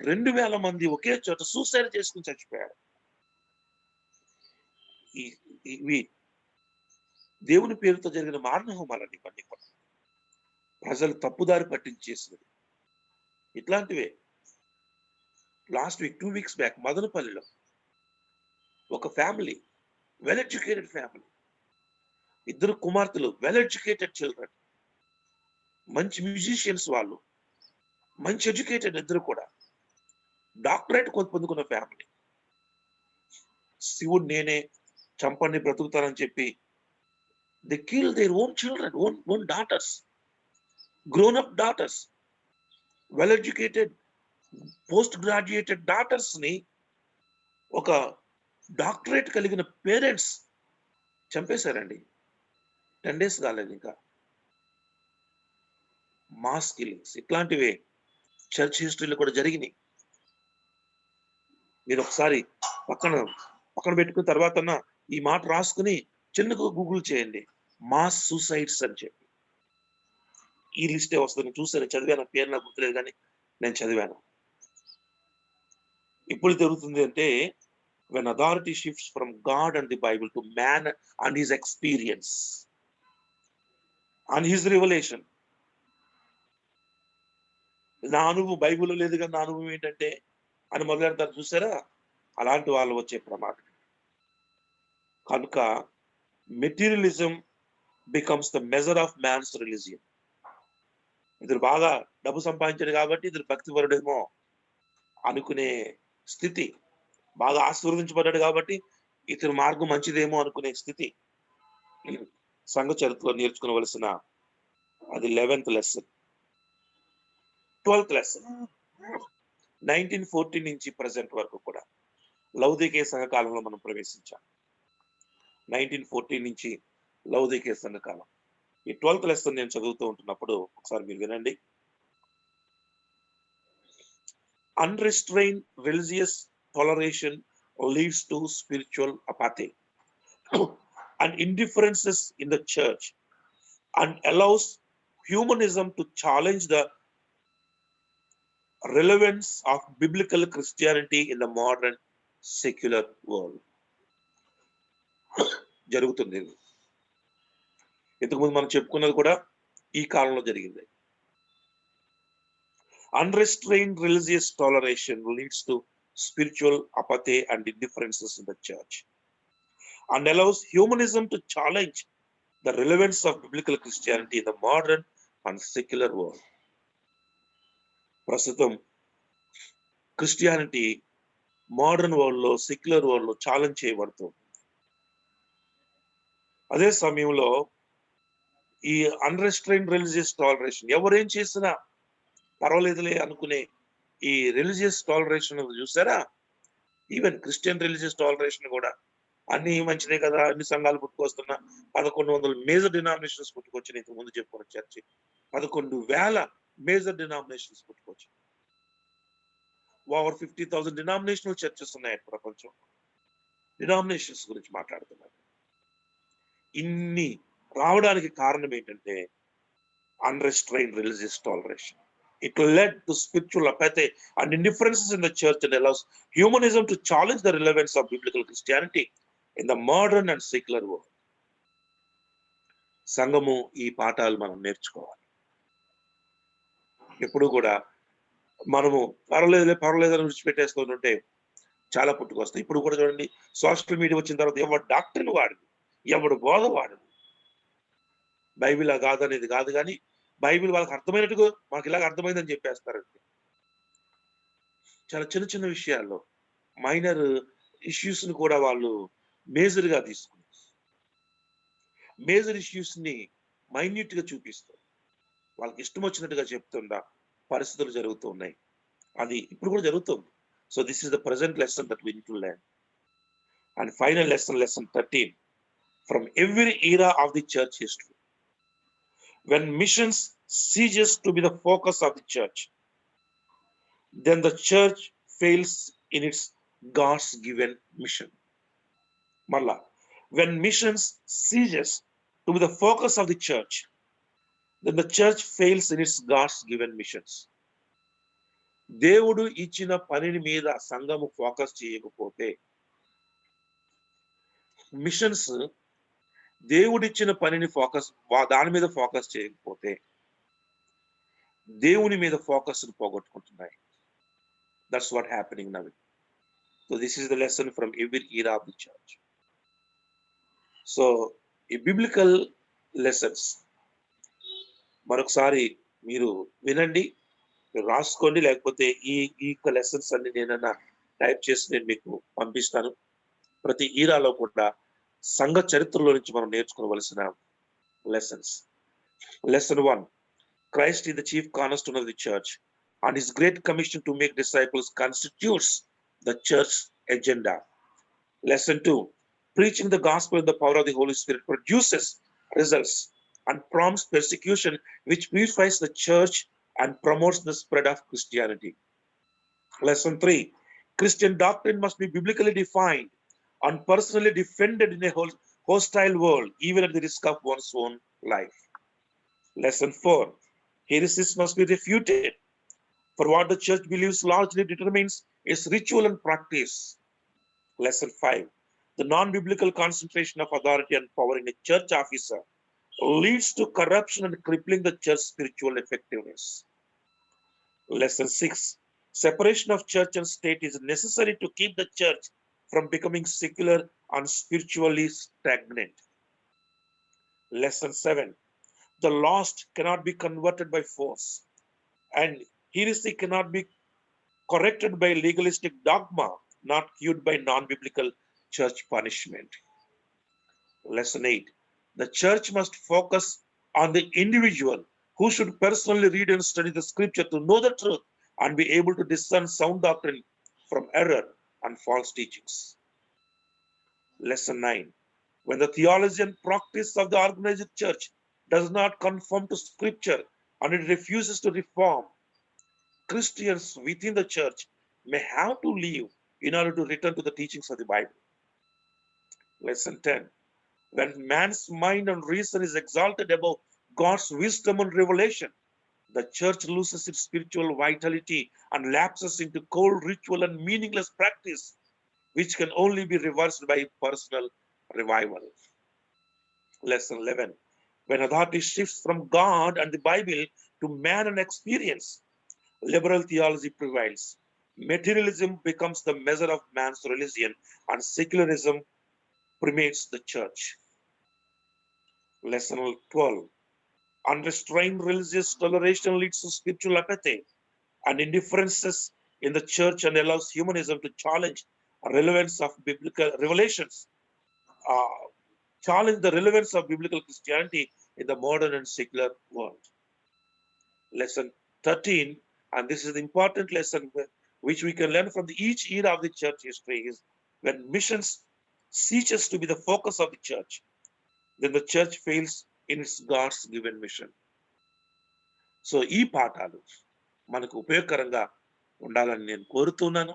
2000 మంది ఒకే చోట సూసైడ్ చేసుకుని చచ్చిపోయారు. ఇవి దేవుని పేరుతో జరిగిన మారణహోమాలండి ఇవన్నీ కూడా, ప్రజలు తప్పుదారి పట్టించేసినవి. ఇట్లాంటివే లాస్ట్ వీక్ 2 వీక్స్ బ్యాక్ మదనపల్లిలో ఒక ఫ్యామిలీ, వెల్ ఎడ్యుకేటెడ్ ఫ్యామిలీ, 2 కుమార్తెలు, వెల్ ఎడ్యుకేటెడ్ చిల్డ్రన్, మంచి మ్యూజిషియన్స్, వాళ్ళు మంచి ఎడ్యుకేటెడ్, 2 కూడా డాక్టరేట్ పొందుకున్న ఫ్యామిలీ. శివుడు నేనే, చంపండి బ్రతుకుతానని చెప్పి they kill their own children, own daughters. Grown up daughters, well educated, post graduated daughters ని ఒక డాక్టరేట్ కలిగిన పేరెంట్స్ చంపేశారండి. 10 days కాలేదు ఇంకా. మాస్ కిల్లింగ్స్ ఇట్లాంటివే చర్చ్ హిస్టరీలో కూడా జరిగినాయి. మీరు ఒకసారి పక్కన పెట్టుకున్న తర్వాత ఈ మాట రాసుకుని చిన్నగా గూగుల్ చేయండి, మాస్ సూసైడ్స్ అని చెప్పి. ఈ లిస్టే వస్తుంది. చూసాను, చదివాను, పేరు నాకు గుర్తులేదు కానీ నేను చదివాను. ఇప్పుడు జరుగుతుంది అంటే when authority shifts from God and the Bible to man and his experience and his revelation. నా అనుభవం బైబిల్లో లేదు కానీ నా అనుభవం ఏంటంటే అని మొదలెడతారు చూసారా, అలాంటి వాళ్ళు వచ్చే ప్రమాదం. కనుక materialism becomes the measure of man's religion. ఇతను బాగా డబ్బు సంపాదించాడు కాబట్టి ఇతను భక్తిపరుడేమో అనుకునే స్థితి, బాగా ఆశీర్వదించబడ్డాడు కాబట్టి ఇతని మార్గం మంచిదేమో అనుకునే స్థితి సంఘ చరిత్రలో నేర్చుకోవలసిన అది 11th లెసన్. 12th లెసన్ 1914 నుంచి ప్రజెంట్ వరకు కూడా లౌదికే సంఘ కాలంలో మనం ప్రవేశించాం. 1914 నుంచి లౌదికే సంఘ కాలం. ఈ 12th లెసన్ నేను చదువుతూ ఉంటున్నప్పుడు ఒకసారి మీరు వినండి. Unrestrained religious toleration leads to spiritual apathy and indifferences in the church and allows humanism to challenge the relevance of biblical Christianity in the modern secular world. జరుగుతుంది. ఇంతకుముందు మనం చెప్పుకున్నది కూడా ఈ కాలంలో జరిగింది. Unrestrained religious toleration leads to spiritual apathy and indifferences in the church and allows humanism to challenge the relevance of biblical Christianity in the modern and secular world. ప్రస్తుతం Christianity modern world లో, secular world లో challenge చేయబడుతుంది. అదే సమయంలో ఈ అన్రెస్ట్రైన్డ్ religious toleration, ఎవరేం చేసినా పర్వాలేదులే అనుకునే ఈ రిలీజియస్ టాలరేషన్ చూసారా, ఈవెన్ క్రిస్టియన్ రిలీజియస్ టాలరేషన్ కూడా అన్ని మంచిదే కదా, అన్ని సంఘాలు పుట్టుకొస్తున్నా 1100 మేజర్ డినామినేషన్స్ పుట్టుకొచ్చి ఇంతకు ముందు చెప్పుకున్న చర్చి 11,000 మేజర్ డినామినేషన్స్ పుట్టుకొచ్చి ఓవర్ 50,000 డినామినేషనల్ చర్చెస్ ఉన్నాయి ప్రపంచం. డినామినేషన్స్ గురించి మాట్లాడుతున్నారు. ఇన్ని రావడానికి కారణం ఏంటంటే unrestrained religious toleration. It led to spiritual apathy and indifferences in the church and allows humanism to challenge the relevance of biblical Christianity in the modern and secular world. సంఘము ఈ పాఠాలు మనం నేర్చుకోవాలి. ఎప్పుడు కూడా మనము పర్వాలేదని విడిచిపెట్టేస్తుంటే చాలా పుట్టుకొస్తాయి. ఇప్పుడు కూడా చూడండి, సోషల్ మీడియా వచ్చిన తర్వాత ఎవడు డాక్టర్ని వాడదు, ఎవడు బోధ వాడదు. బైబిల్ కాదనేది కాదు, కానీ బైబిల్ వాళ్ళకి అర్థమైనట్టుగా మనకి ఇలాగ అర్థమైందని చెప్పేస్తారండి. చాలా చిన్న చిన్న విషయాల్లో మైనర్ ఇష్యూస్ ని కూడా వాళ్ళు మేజర్ గా తీసుకున్నారు. మేజర్ ఇష్యూస్ ని మైన్యూట్ గా చూపిస్తారు. వాళ్ళకి ఇష్టం వచ్చినట్టుగా చెప్తుండా పరిస్థితులు జరుగుతూ ఉన్నాయి. అది ఇప్పుడు కూడా జరుగుతుంది. So this is the present lesson that we need to learn. And final lesson, lesson 13, from every era of the church history. When missions ceases to be the focus of the church, then the church fails in its God's given mission. Malla, when missions ceases to be the focus of the church, then the church fails in its God's given missions. దేవుడు ఇచ్చిన పనిని మీద సంఘము focus చేయకపోతే, machines దేవుడిచ్చిన పనిని దాని మీద ఫోకస్ చేయకపోతే దేవుని మీద ఫోకస్ పోగొట్టుకుంటున్నాయి. That's what happening now. So this is the lesson from every era of the church. So ఈ బిబ్లికల్ లెసన్స్ మరొకసారి మీరు వినండి, మీరు రాసుకోండి, లేకపోతే ఈ లెసన్స్ అన్ని నేనన్నా టైప్ చేసి నేను మీకు పంపిస్తాను. ప్రతి ఈరాలో కూడా సంఘ చరిత్రలో నుంచి మనం నేర్చుకోవలసిన lessons. Lesson 1, Christ is the chief cornerstone of the church, and his great commission to make disciples constitutes the church agenda. Lesson 2. Preaching the gospel in the power of the Holy Spirit produces results and prompts persecution, which purifies the church and promotes the spread of Christianity. Lesson 3. Christian doctrine must be biblically defined and personally defended in a hostile world, even at the risk of one's own life. Lesson 4. Heresies must be refuted, for what the church believes largely determines its ritual and practice. Lesson 5. The non-biblical concentration of authority and power in a church officer leads to corruption and crippling the church's spiritual effectiveness. Lesson 6. Separation of church and state is necessary to keep the church from becoming secular and spiritually stagnant. Lesson 7. The lost cannot be converted by force, and heresy cannot be corrected by legalistic dogma, not cured by non-biblical church punishment. Lesson 8. The church must focus on the individual who should personally read and study the scripture to know the truth and be able to discern sound doctrine from error and false teachings. Lesson 9. When the theology and practice of the organized church does not conform to scripture and it refuses to reform, Christians within the church may have to leave in order to return to the teachings of the Bible. Lesson 10. When man's mind and reason is exalted above God's wisdom and revelation, the church loses its spiritual vitality and lapses into cold ritual and meaningless practice, which can only be reversed by personal revival. Lesson 11. When authority shifts from God and the Bible to man and experience, liberal theology prevails. Materialism becomes the measure of man's religion, and secularism permeates the church. Lesson 12. Unrestrained religious toleration leads to spiritual apathy and indifferences in the church and allows humanism to challenge relevance of biblical revelations, challenge the relevance of biblical Christianity in the modern and secular world. Lesson 13, and this is the important lesson which we can learn from each era of the church history, is when missions ceases to be the focus of the church, then the church fails in its God's given mission. So ఈ పాఠాలు మనకు ఉపయోగకరంగా ఉండాలని నేను కోరుతున్నాను.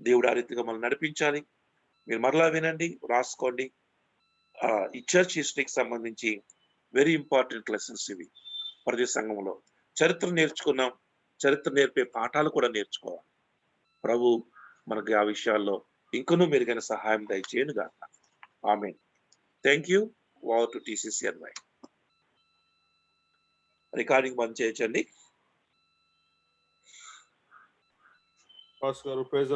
దేవుడు ఆ రీతిగా మనం నడిపించాలి. మీరు మరలా వినండి, రాసుకోండి. ఈ చర్చ్ హిస్టరీకి సంబంధించి వెరీ ఇంపార్టెంట్ లెసన్స్ ఇవి. ప్రతి సంఘంలో చరిత్ర నేర్చుకున్నాం, చరిత్ర నేర్పే పాఠాలు కూడా నేర్చుకోవాలి. ప్రభు మనకి ఆ విషయాల్లో ఇంకనూ మెరుగైన సహాయం దయచేయను గాక. ఆమేన్. Thank you. Over to TCC అన్వై. రికార్డింగ్ బంద్ చేయొచ్చండి. పాస్టర్ గారు, ప్రైజ్